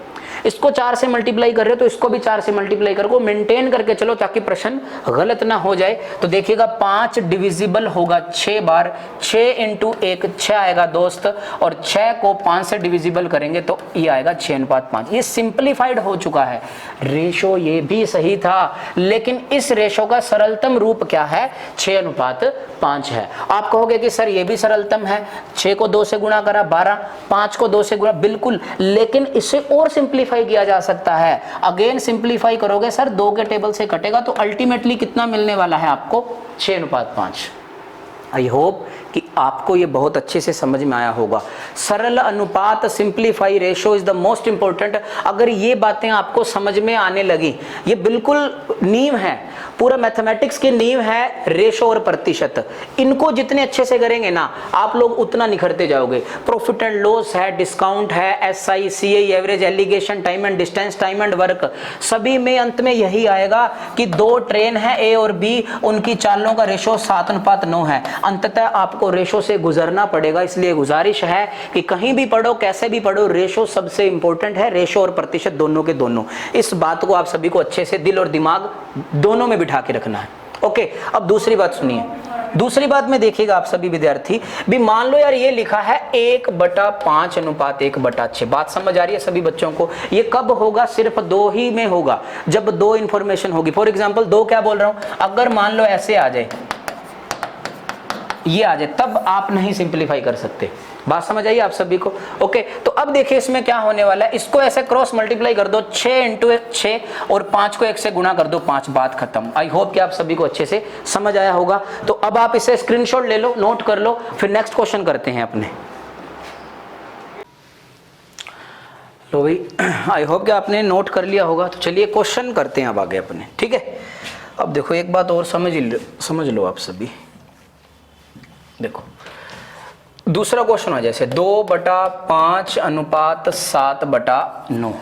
इसको 4 से मल्टीप्लाई कर रहे हो तो इसको भी 4 से मल्टीप्लाई करो, मेंटेन करके चलो ताकि प्रश्न गलत ना हो जाए। तो देखिएगा 5 डिविजिबल होगा 6 बार, 6 × 1 6 आएगा दोस्त, और 6 को 5 से डिविजिबल करेंगे तो ये आएगा 6:5। ये सिंपलीफाइड हो चुका है। रेशो ये भी सही था, लेकिन इस रेशो का सरलतम रूप क्या है? 6:5 है। आप कहोगे कि सर ये भी सरलतम है, 6 को 2 से गुणा करा 12, 5 को 2 से गुणा, बिल्कुल, लेकिन इसे और सिंपलीफाई किया जा सकता है। अगेन सिंपलीफाई करोगे सर 2 के टेबल से कटेगा तो अल्टीमेटली कितना मिलने वाला है आपको? 6:5। आई होप कि आपको ये बहुत अच्छे से समझ में आया होगा। सरल अनुपात, simplify ratio is the most important. अगर ये बातें आपको समझ में आने लगी, ये बिल्कुल नींव है, पूरा मैथमेटिक्स की नींव है रेशो और प्रतिशत। इनको जितने अच्छे से करेंगे ना आप लोग उतना निखरते जाओगे। प्रॉफिट एंड लॉस है, डिस्काउंट है, SI CI average, alligation, time and distance, time and work, सभी में अंत में यही आएगा कि 2 ट्रेन है A और B, उनकी चालों का रेशो 7:9 है। अंततः आपको रेशो से गुजरना पड़ेगा। इसलिए गुजारिश है कि कहीं भी पढ़ो, कैसे भी पढ़ो, रेशो सबसे इंपॉर्टेंट है, रेशो और प्रतिशत दोनों के दोनों। इस बात को आप सभी को अच्छे से दिल और दिमाग दोनों में बिठा के रखना है। ओके, अब दूसरी बात सुनिए। दूसरी बात में देखिएगा आप सभी विद्यार्थी भी, मान लो यार ये लिखा है 1/5 अनुपात 1/6। बात समझ आ रही है सभी बच्चों को? ये कब होगा? सिर्फ 2 ही में होगा, जब 2 इंफॉर्मेशन होगी। फॉर एग्जाम्पल 2 क्या बोल रहा हूं, अगर मान लो ऐसे आ जाए, ये आ जाए, तब आप नहीं सिंपलीफाई कर सकते। बात समझ आई आप सभी को? ओके, तो अब देखिए इसमें क्या होने वाला है। इसको ऐसे क्रॉस मल्टीप्लाई कर दो, 6 × 6, और 5 को 1 से गुणा कर दो, 5, बात खत्म। आई होप कि आप सभी को अच्छे से समझ आया होगा। तो अब आप इसे स्क्रीनशॉट ले लो, नोट कर लो, फिर नेक्स्ट क्वेश्चन करते हैं अपने। लो भाई, आई होप कि आपने नोट कर लिया होगा। तो चलिए क्वेश्चन करते हैं अब आगे अपने, ठीक है। अब देखो एक बात और समझ लो आप सभी। देखो दूसरा क्वेश्चन है जैसे 2/5 अनुपात 7/9,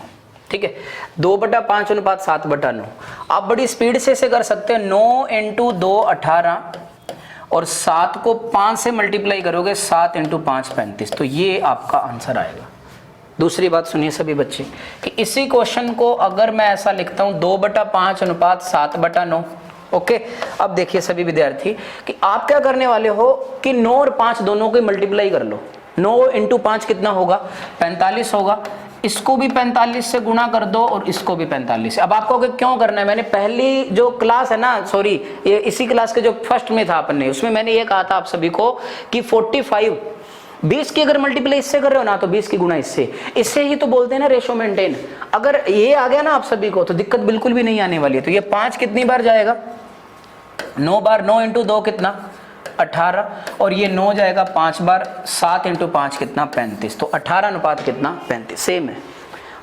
ठीक है। 2/5 अनुपात 7/9 आप बड़ी स्पीड से इसे कर सकते हैं। 9 × 2 18, और 7 को 5 से मल्टीप्लाई करोगे, 7 × 5 35। तो ये आपका आंसर आएगा। दूसरी बात सुनिए सभी बच्चे कि इसी क्वेश्चन को अगर मैं ऐसा लिखता हूं 2/5 अनुपात 7/9, ओके। अब देखिए सभी विद्यार्थी कि आप क्या करने वाले हो कि 9 और 5 दोनों को मल्टीप्लाई कर लो। 9 इंटू 5 कितना होगा, 45 होगा। इसको भी 45 से गुणा कर दो और इसको भी 45 से। अब आपको क्यों करना है, मैंने पहली जो क्लास है ना, सॉरी ये इसी क्लास के जो फर्स्ट में था अपन ने, उसमें मैंने ये कहा था आप सभी को कि 45 20 की अगर मल्टीप्लाई इससे कर रहे हो ना तो 20 की गुणा इससे ही तो बोलते हैं ना रेशो मेंटेन। अगर ये आ गया ना आप सभी को तो दिक्कत बिल्कुल भी नहीं आने वाली है। तो ये 5 कितनी बार जाएगा, 9 बार, 9 इंटू 2 कितना 18, और ये 9 जाएगा 5 बार, 7 इंटू 5 कितना 35, तो 18 अनुपात कितना 35, सेम है।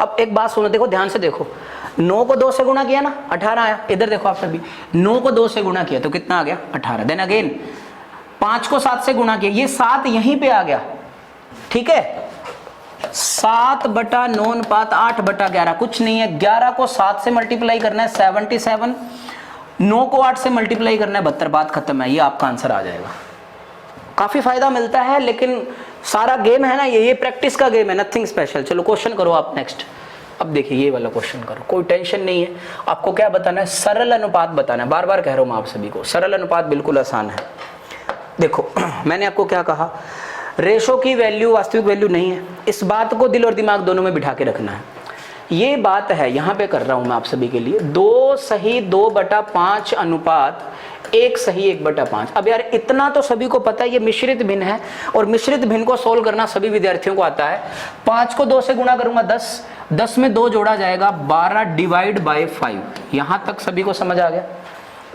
अब एक बात सुनो, देखो ध्यान से देखो, 9 को 2 से गुणा किया ना 18 आया, इधर देखो आप सभी 9 को 2 से गुणा किया तो कितना आ गया 18, देन अगेन 5 को 7 से गुणा किया, ये 7 यहीं पे आ गया, ठीक है, 7/9 अनुपात 8/11, कुछ नहीं है, 11 को 7 से मल्टीप्लाई करना है 77, 9 को 8 से मल्टीप्लाई करना है 72, बात खत्म है, ये आपका आंसर आ जाएगा। काफी फायदा मिलता है, लेकिन सारा गेम है ना ये प्रैक्टिस का गेम है, नथिंग स्पेशल। चलो क्वेश्चन करो आप नेक्स्ट। अब देखिए ये वाला क्वेश्चन करो, कोई टेंशन नहीं है, आपको क्या बताना है, सरल अनुपात बताना है। बार बार कह रहा हूं मैं आप सभी को, सरल अनुपात बिल्कुल आसान है। देखो मैंने आपको क्या कहा, रेशो की वैल्यू वास्तविक वैल्यू नहीं है, इस बात को दिल और दिमाग दोनों में बिठा के रखना है। ये बात है, यहां पे कर रहा हूं मैं आप सभी के लिए, 2 सही 2/5 अनुपात 1 सही 1/5। अब यार इतना तो सभी को पता है ये मिश्रित भिन्न है, और मिश्रित भिन्न को सोल्व करना सभी विद्यार्थियों को आता है। 5 को 2 से गुणा करूंगा 10, 10 में 2 जोड़ा जाएगा 12 डिवाइड बाय 5, यहां तक सभी को समझ आ गया,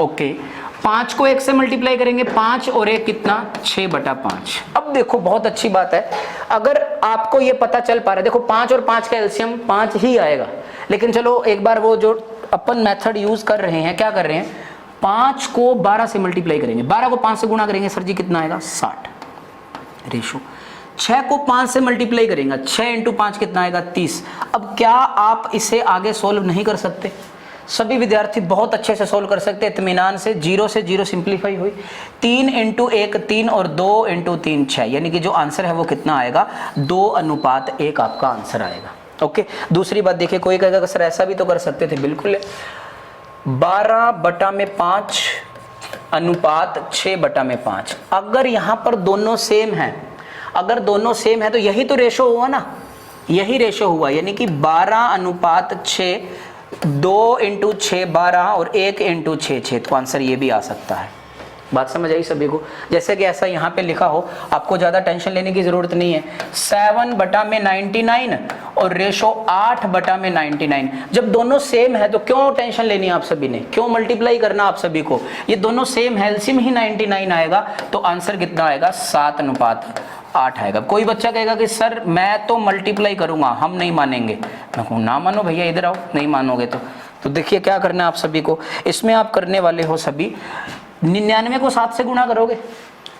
ओके। 5 को 1 से मल्टीप्लाई करेंगे, 5 और 1 कितना 6/5। अब देखो बहुत अच्छी बात है, अगर आपको ये पता चल पा रहा है, देखो 5 और 5 का एलसीएम 5 ही आएगा, लेकिन चलो एक बार वो जो अपन मेथड यूज कर रहे हैं, क्या कर रहे हैं, 5 को 12 से मल्टीप्लाई करेंगे, 12 को 5 से गुणा करेंगे, सर जी कितना आएगा 60 रेशो। 6 को 5 से मल्टीप्लाई करेंगे, 6 इंटू 5 कितना आएगा 30। अब क्या आप इसे आगे सोल्व नहीं कर सकते, सभी विद्यार्थी बहुत अच्छे से सोल्व कर सकते हैं इत्मीनान से। 0 से 0 सिंप्लीफाई हुई, 3 इंटू 1 3 और 2 इंटू 3 6, यानी कि जो आंसर है वो कितना आएगा 2:1 आपका आंसर आएगा, ओके। दूसरी बात देखिए, कोई कहेगा सर ऐसा भी तो कर सकते थे, बिल्कुल 12/5 अनुपात 6/5। अगर यहां पर दोनों सेम है, अगर दोनों सेम है तो यही तो रेशो हुआ ना, यही रेशो हुआ, यानी कि 12:6, 2 इंटू 6 12 और 1 इंटू 6 6, तो आंसर ये भी आ सकता है। बात समझ आई सभी को, जैसे कि ऐसा यहाँ पे लिखा हो, आपको ज़्यादा टेंशन लेने की ज़रूरत नहीं है। 7/99 और रेशो 8/99, जब दोनों सेम है तो क्यों टेंशन लेनी है आप सभी ने, क्यों मल्टीप्लाई करना आप सभी को, ये दोनों सेम है, एलसीएम ही 99 आएगा, तो आंसर कितना आएगा 7:8 आएगा। कोई बच्चा कहेगा कि सर मैं तो मल्टीप्लाई करूंगा, हम नहीं मानेंगे। मैं कहूँ ना मानो भैया, इधर आओ, नहीं मानोगे तो देखिए क्या करना है आप सभी को, इसमें आप करने वाले हो सभी 99 को 7 से गुणा करोगे,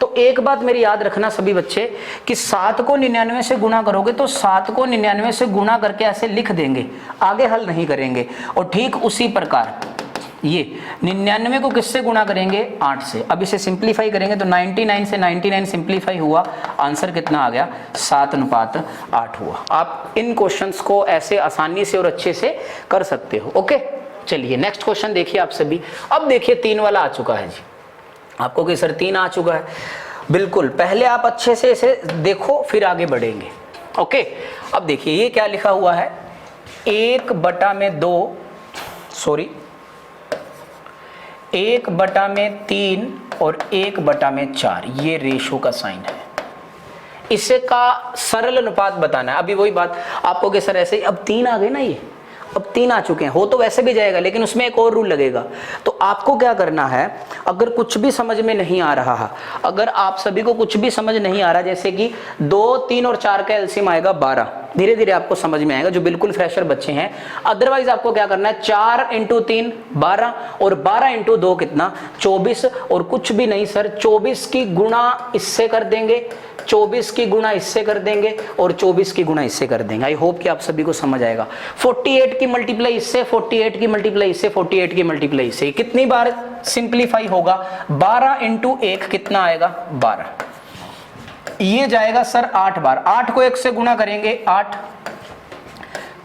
तो एक बात मेरी याद रखना सभी बच्चे कि 7 को 99 से गुणा करोगे तो 7 को 99 से गुणा करके ऐसे लिख देंगे, आगे हल नहीं करेंगे। और ठीक उसी प्रकार ये 99 को किससे गुणा करेंगे 8 से। अब इसे सिंप्लीफाई करेंगे तो 99 से 99 सिंप्लीफाई हुआ, आंसर कितना आ गया 7:8 हुआ। आप इन क्वेश्चंस को ऐसे आसानी से और अच्छे से कर सकते हो, ओके। चलिए नेक्स्ट क्वेश्चन देखिए आप सभी। अब देखिए 3 वाला आ चुका है जी, आपको कि सर 3 आ चुका है, बिल्कुल पहले आप अच्छे से इसे देखो फिर आगे बढ़ेंगे, ओके। अब देखिए ये क्या लिखा हुआ है, 1/2 सॉरी 1/3 और 1/4, ये रेशो का साइन है, इसे का सरल अनुपात बताना है। अभी वही बात आपको कि सर ऐसे अब 3 आ गए ना, ये अब 3 आ चुके हैं, हो तो वैसे भी जाएगा लेकिन उसमें एक और रूल लगेगा। तो आपको क्या करना है, अगर कुछ भी समझ में नहीं आ रहा है, अगर आप सभी को कुछ भी समझ नहीं आ रहा, जैसे कि 2 3 और 4 का एलसीएम आएगा 12, धीरे धीरे आपको समझ में आएगा जो बिल्कुल फ्रेशर बच्चे हैं। अदरवाइज आपको क्या करना है, 4 इंटू 3 12 और 12 इंटू 2 कितना 24, और कुछ भी नहीं सर, 24 की गुणा इससे कर देंगे, 24 की गुणा इससे कर देंगे और 24 की गुणा इससे कर देंगे। आई होप कि आप सभी को समझ आएगा। 48 की मल्टीप्लाई इससे, 48 की मल्टीप्लाई इससे, 48 की मल्टीप्लाई इससे, कितनी बार सिंप्लीफाई होगा 12 इंटू 1 कितना आएगा 12, ये जाएगा सर 8 बार। 8 को 1 से गुणा करेंगे 8,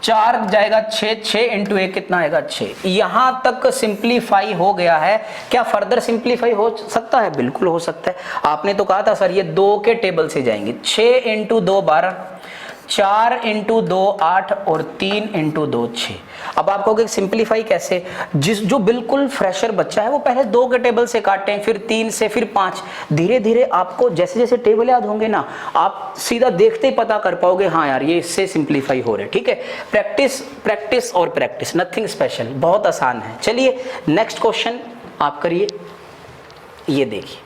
4 जाएगा 6, 6 इंटू 1 कितना आएगा 6। यहां तक सिंप्लीफाई हो गया है। क्या फर्दर सिंप्लीफाई हो सकता है? बिल्कुल हो सकता है। आपने तो कहा था सर ये 2 के टेबल से जाएंगे। 6 इंटू 2 12, 4 इंटू 2 8 और 3 इंटू 2 6। अब आप कहोगे सिंप्लीफाई कैसे? जो बिल्कुल फ्रेशर बच्चा है वो पहले 2 के टेबल से काटें, फिर 3 से, फिर 5। धीरे धीरे आपको जैसे जैसे टेबल याद होंगे ना, आप सीधा देखते ही पता कर पाओगे हाँ यार ये इससे सिंप्लीफाई हो रहे हैं। ठीक है, प्रैक्टिस प्रैक्टिस और प्रैक्टिस, नथिंग स्पेशल, बहुत आसान है। चलिए नेक्स्ट क्वेश्चन आप करिए। ये देखिए,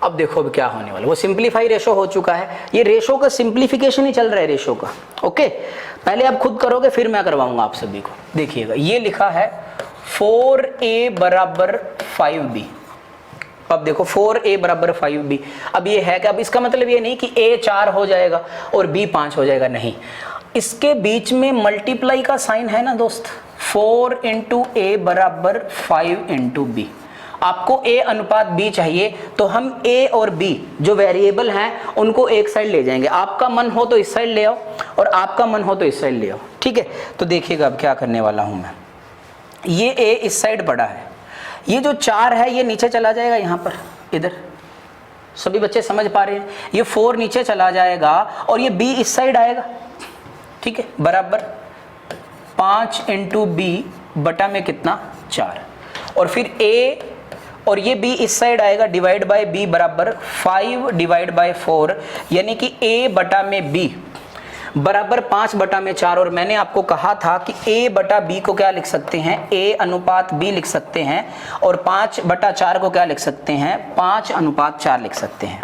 अब देखो अब क्या होने वाला। वो सिंप्लीफाई रेशो हो चुका है, ये रेशो का सिंप्लीफिकेशन ही चल रहा है रेशो का। ओके, पहले आप खुद करोगे फिर मैं करवाऊंगा आप सभी को। देखिएगा ये लिखा है 4a बराबर 5b। अब देखो 4a बराबर 5b। अब ये है कि अब इसका मतलब ये नहीं कि a 4 हो जाएगा और b 5 हो जाएगा, नहीं। इसके बीच में मल्टीप्लाई का साइन है ना दोस्त। 4 इंटू a बराबर 5 इंटू b। आपको a अनुपात b चाहिए तो हम a और b जो वेरिएबल हैं उनको एक साइड ले जाएंगे। आपका मन हो तो इस साइड ले आओ और आपका मन हो तो इस साइड ले आओ। ठीक है, तो देखिएगा अब क्या करने वाला हूं मैं। ये a इस साइड पड़ा है, ये जो 4 है ये नीचे चला जाएगा यहाँ पर, इधर। सभी बच्चे समझ पा रहे हैं? ये 4 नीचे चला जाएगा और ये b इस साइड आएगा। ठीक है, बराबर 5 इंटू b बटा में कितना 4, और फिर a और ये b इस साइड आएगा, डिवाइड बाय b बराबर 5 डिवाइड बाय 4, यानी कि a बटा में b बराबर 5 बटा में 4। और मैंने आपको कहा था कि a बटा b को क्या लिख सकते हैं, a अनुपात b लिख सकते हैं, और 5 बटा 4 को क्या लिख सकते हैं, 5 अनुपात 4 लिख सकते हैं।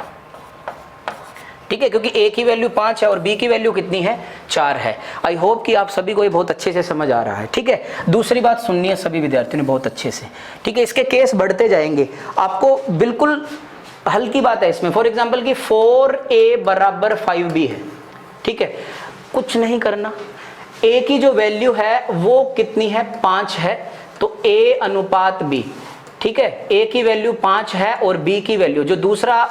ठीक है, क्योंकि a की वैल्यू 5 है और b की वैल्यू कितनी है, 4 है। आई होप कि आप सभी को ये बहुत अच्छे से समझ आ रहा है। ठीक है, दूसरी बात सुननी है सभी विद्यार्थियों ने बहुत अच्छे से। ठीक है, इसके केस बढ़ते जाएंगे, आपको बिल्कुल हल्की बात है इसमें। फॉर एग्जाम्पल कि 4a बराबर 5b है। ठीक है, कुछ नहीं करना, a की जो वैल्यू है वो कितनी है, 5 है, तो a अनुपात b। ठीक है, a की वैल्यू 5 है और b की वैल्यू जो दूसरा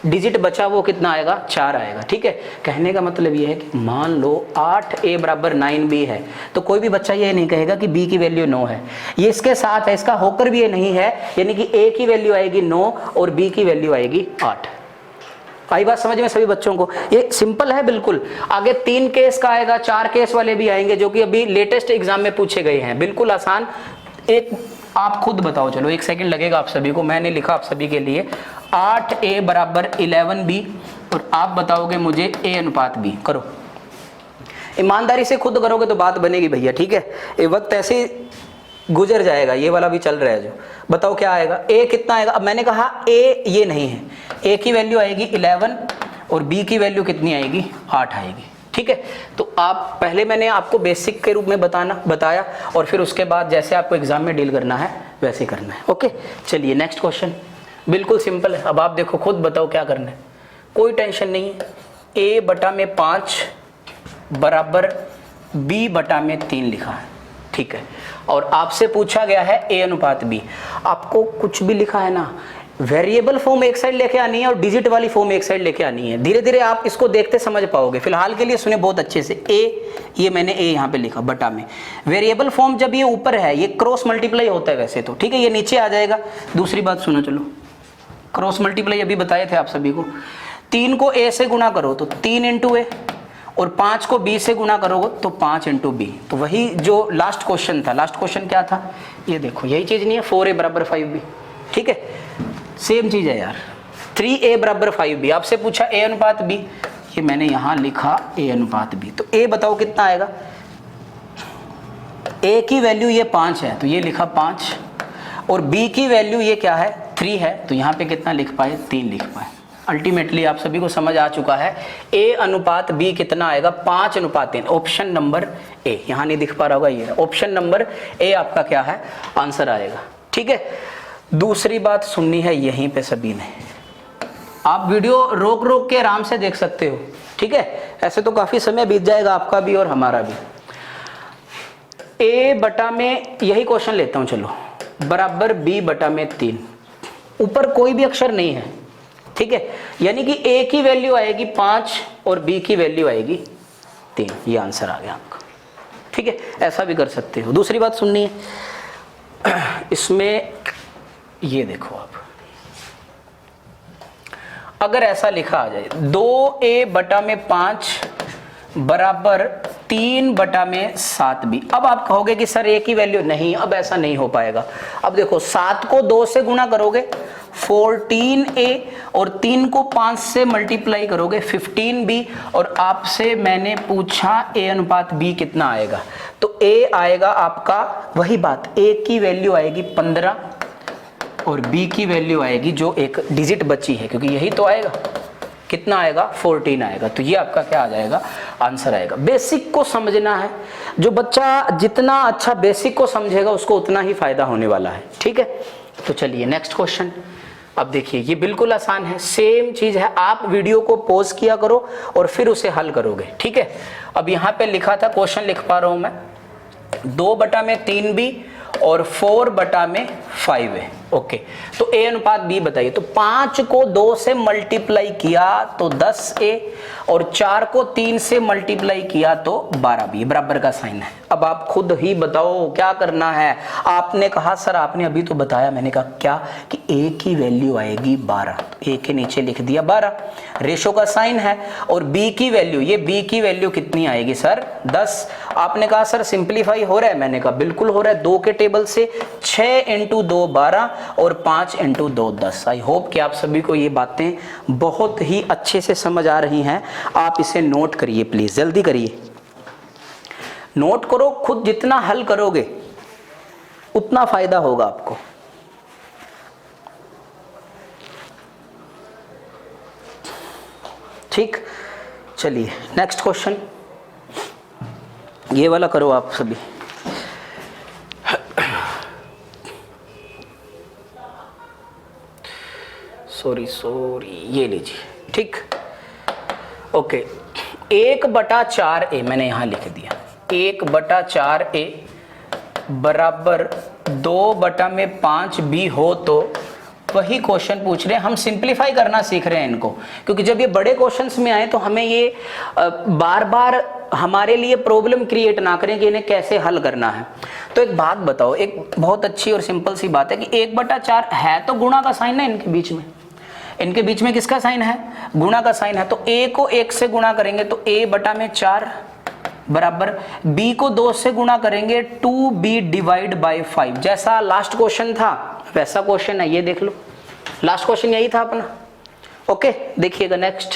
डिजिट बचा वो कितना आएगा, 4 आएगा। ठीक है, कहने का मतलब ये है कि मान लो 8a बराबर 9b है, तो कोई भी बच्चा ये नहीं कहेगा कि b की वैल्यू 9 है। ये इसके साथ है, इसका होकर भी ये नहीं है, यानी कि a की वैल्यू आएगी 9 और b की वैल्यू आएगी 8। आई बात समझ में सभी बच्चों को? ये सिंपल है बिल्कुल। आगे 3 केस का आएगा, 4 केस वाले भी आएंगे जो कि अभी लेटेस्ट एग्जाम में पूछे गए हैं। बिल्कुल आसान। एक आप खुद बताओ, चलो 1 सेकंड लगेगा आप सभी को, मैंने लिखा आप सभी के लिए 8a बराबर 11b, और आप बताओगे मुझे a अनुपात b। करो, ईमानदारी से खुद करोगे तो बात बनेगी भैया। ठीक है, ये वक्त ऐसे गुजर जाएगा, ये वाला भी चल रहा है जो। बताओ क्या आएगा, a कितना आएगा? अब मैंने कहा a ये नहीं है, a की वैल्यू आएगी 11 और b की वैल्यू कितनी आएगी, 8 आएगी। ठीक है, तो आप पहले मैंने आपको बेसिक के रूप में बताया और फिर उसके बाद जैसे आपको एग्जाम में डील करना है वैसे करना है। ओके, चलिए नेक्स्ट क्वेश्चन। बिल्कुल सिंपल है। अब आप देखो, खुद बताओ क्या करना है, कोई टेंशन नहीं है। a बटा में 5 बराबर b बटा में 3 लिखा है। ठीक है, और आपसे पूछा गया है a अनुपात b। आपको कुछ भी लिखा है ना, वेरिएबल फॉर्म एक साइड लेके आनी है और डिजिट वाली फॉर्म एक साइड लेके आनी है। धीरे धीरे आप इसको देखते समझ पाओगे। फिलहाल के लिए सुने बहुत अच्छे से। a, ये मैंने a यहाँ पे लिखा बटा में। वेरिएबल फॉर्म जब ये ऊपर है ये क्रॉस मल्टीप्लाई होता है वैसे तो। ठीक है, ये नीचे आ जाएगा। दूसरी बात सुनो, चलो क्रॉस मल्टीप्लाई अभी बताए थे आप सभी को। 3 को a से गुणा करो तो 3 इंटू ए, और 5 को b से गुणा करोगे तो 5 इंटू बी। तो वही जो लास्ट क्वेश्चन था। लास्ट क्वेश्चन क्या था, ये देखो, यही चीज नहीं है, 4a बराबर 5b। ठीक है, सेम चीज है यार। 3a बराबर 5b, आपसे पूछा a अनुपात b, ये मैंने यहां लिखा a अनुपात b। तो a बताओ कितना आएगा, a की वैल्यू ये 5 है तो ये लिखा 5, और b की वैल्यू ये क्या है, 3 है, तो यहाँ पे कितना लिख पाए, 3 लिख पाए। अल्टीमेटली आप सभी को समझ आ चुका है a अनुपात b कितना आएगा, 5 अनुपात 3। ऑप्शन नंबर a, यहाँ नहीं दिख पा रहा होगा, ये ऑप्शन नंबर a आपका क्या है, आंसर आएगा। ठीक है, दूसरी बात सुननी है यहीं पे सभी ने। आप वीडियो रोक रोक के आराम से देख सकते हो। ठीक है, ऐसे तो काफी समय बीत जाएगा आपका भी और हमारा भी। a बटा में, यही क्वेश्चन लेता हूं चलो, बराबर b बटा में 3। ऊपर कोई भी अक्षर नहीं है। ठीक है, यानी कि a की वैल्यू आएगी 5 और b की वैल्यू आएगी 3। ये आंसर आ गया आपका। ठीक है, ऐसा भी कर सकते हो। दूसरी बात सुननी है इसमें, ये देखो आप, अगर ऐसा लिखा आ जाए 2a/5 बराबर 3/7b। अब आप कहोगे कि सर एक ही वैल्यू, नहीं, अब ऐसा नहीं हो पाएगा। अब देखो 7 को 2 से गुणा करोगे 14a और 3 को 5 से मल्टीप्लाई करोगे 15b, और आपसे मैंने पूछा a/b कितना आएगा, तो a आएगा आपका, वही बात, a की वैल्यू आएगी 15 और b की वैल्यू आएगी जो एक डिजिट बची है, क्योंकि यही तो आएगा, कितना आएगा 14 आएगा। तो ये आपका क्या आ जाएगा, आंसर आएगा। बेसिक को समझना है, जो बच्चा जितना अच्छा बेसिक को समझेगा उसको उतना ही फायदा होने वाला है, ठीक है। तो चलिए नेक्स्ट क्वेश्चन। अब देखिए ये बिल्कुल आसान है, सेम चीज है, आप वीडियो को पॉज किया करो और फिर उसे हल करोगे, ठीक है। अब यहाँ पे लिखा था, क्वेश्चन लिख पा रहा हूं मैं, 2/3b और 4/5 ओके। तो a/b बताइए। तो 5 को 2 से मल्टीप्लाई किया तो 10a और 4 को 3 से मल्टीप्लाई किया तो 12b, बराबर का साइन है। अब आप खुद ही बताओ क्या करना है। आपने कहा सर आपने अभी तो बताया, मैंने कहा क्या, कि a की वैल्यू आएगी 12, a के नीचे लिख दिया 12, रेशो का साइन है, और b की वैल्यू, ये b की वैल्यू कितनी आएगी सर 10। आपने कहा सर सिंप्लीफाई हो रहा है, मैंने कहा बिल्कुल हो रहा है, 2 के टेबल से 6 × 2 12 और 5 × 2 10। आई होप कि आप सभी को ये बातें बहुत ही अच्छे से समझ आ रही हैं। आप इसे नोट करिए प्लीज, जल्दी करिए, नोट करो, खुद जितना हल करोगे उतना फायदा होगा आपको। ठीक, चलिए नेक्स्ट क्वेश्चन, ये वाला करो आप सभी। सॉरी, ये लीजिए, ठीक, ओके। 1/4a मैंने यहां लिख दिया, 1/4a बराबर 2/5b हो, तो वही क्वेश्चन पूछ रहे हैं, हम सिंप्लीफाई करना सीख रहे हैं इनको, क्योंकि जब ये बड़े क्वेश्चंस में आए तो हमें ये बार बार हमारे लिए प्रॉब्लम क्रिएट ना करें कि इन्हें कैसे हल करना है। तो एक बात बताओ, एक बहुत अच्छी और सिंपल सी बात है कि 1/4 है तो गुणा का साइन है इनके बीच में, इनके बीच में किसका साइन है, गुणा का साइन है। तो a को 1 से गुणा करेंगे तो a/4 बराबर b को 2 से गुणा करेंगे 2b/5। जैसा लास्ट क्वेश्चन था वैसा क्वेश्चन है, ये देख लो, लास्ट क्वेश्चन यही था अपना, ओके। देखिएगा नेक्स्ट,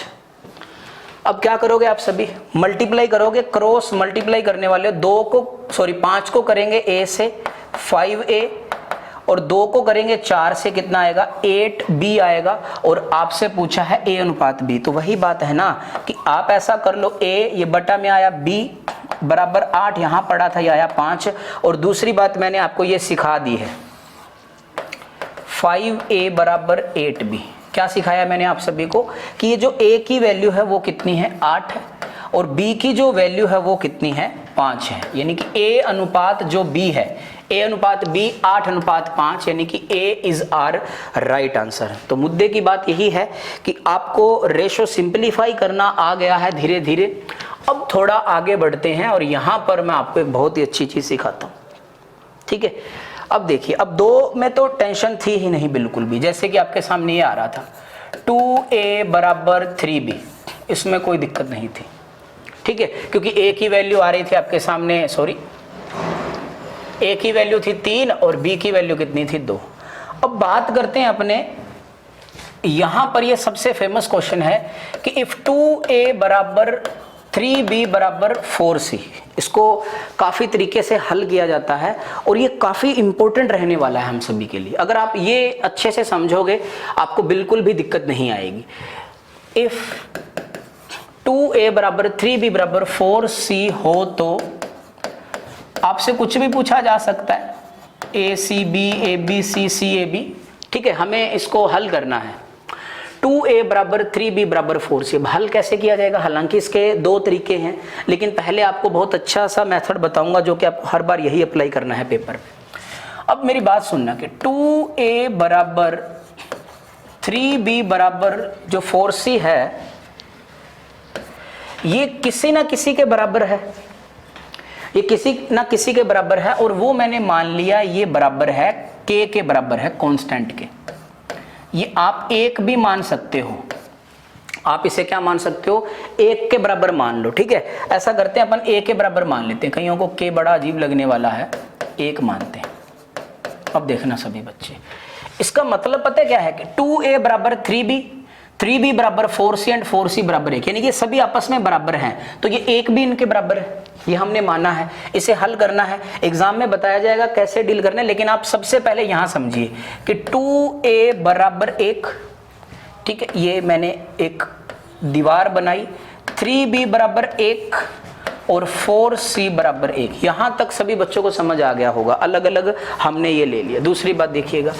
अब क्या करोगे आप सभी, मल्टीप्लाई करोगे, क्रॉस मल्टीप्लाई करने वाले हो, 5 को करेंगे a से 5a और 2 को करेंगे 4 से, कितना आएगा 8b आएगा, और आपसे पूछा है a/b। तो वही बात है ना कि आप ऐसा कर लो, a ये बटा में आया, b बराबर 8 यहां पड़ा था, ये आया 5, और दूसरी बात मैंने आपको ये सिखा दी है 5a बराबर 8b। क्या सिखाया मैंने आप सभी को कि ये जो a की वैल्यू है वो कितनी है 8 है, और b की जो वैल्यू है वो कितनी है 5 है, यानी कि a/b जो b है, a/b 8/5, यानी कि a is our right answer. तो मुद्दे की बात यही है कि आपको रेशो सिंप्लीफाई करना आ गया है धीरे धीरे। अब थोड़ा आगे बढ़ते हैं और यहां पर मैं आपको एक बहुत ही अच्छी चीज सिखाता हूं, ठीक है। अब देखिए, अब 2 में तो टेंशन थी ही नहीं बिल्कुल भी, जैसे कि आपके सामने ये आ रहा था 2a बराबर 3b, इसमें कोई दिक्कत नहीं थी, ठीक है, क्योंकि a की वैल्यू आ रही थी आपके सामने, a की वैल्यू थी 3 और b की वैल्यू कितनी थी 2। अब बात करते हैं अपने, यहां पर ये सबसे फेमस क्वेश्चन है कि इफ 2a बराबर 3b बराबर 4c, इसको काफ़ी तरीके से हल किया जाता है और ये काफ़ी इंपॉर्टेंट रहने वाला है हम सभी के लिए। अगर आप ये अच्छे से समझोगे आपको बिल्कुल भी दिक्कत नहीं आएगी। इफ 2a बराबर 3b बराबर 4c हो तो आपसे कुछ भी पूछा जा सकता है, a c b a b c c a b, ठीक है। हमें इसको हल करना है, 2a बराबर 3b बराबर 4c। हल कैसे किया जाएगा, हालांकि इसके 2 तरीके हैं, लेकिन पहले आपको बहुत अच्छा सा मेथड बताऊंगा जो कि आप हर बार यही अप्लाई करना है पेपर में। अब मेरी बात सुनना कि 2a बराबर 3b बराबर जो 4c है ये किसी ना किसी के बराबर है। ये किसी ना किसी के बराबर है, और वो मैंने मान लिया ये बराबर है k के बराबर है कांस्टेंट के। ये आप एक भी मान सकते हो, आप इसे क्या मान सकते हो, एक के बराबर मान लो, ठीक है। ऐसा करते हैं अपन a के बराबर मान लेते हैं, कईयों को k बड़ा अजीब लगने वाला है, एक मानते हैं। अब देखना सभी बच्चे, इसका मतलब पता है क्या है कि 2a बराबर 3b, 3b बराबर 4c एंड 4c बराबर 1, यानी कि सभी आपस में बराबर हैं, तो ये एक भी इनके बराबर है, ये हमने माना है। इसे हल करना है, एग्जाम में बताया जाएगा कैसे डील करना है, लेकिन आप सबसे पहले यहां समझिए कि 2a बराबर 1, ठीक है, ये मैंने एक दीवार बनाई, 3b बराबर 1 और 4c बराबर 1, यहां तक सभी बच्चों को समझ आ गया होगा। अलग अलग हमने ये ले लिया। दूसरी बात देखिएगा,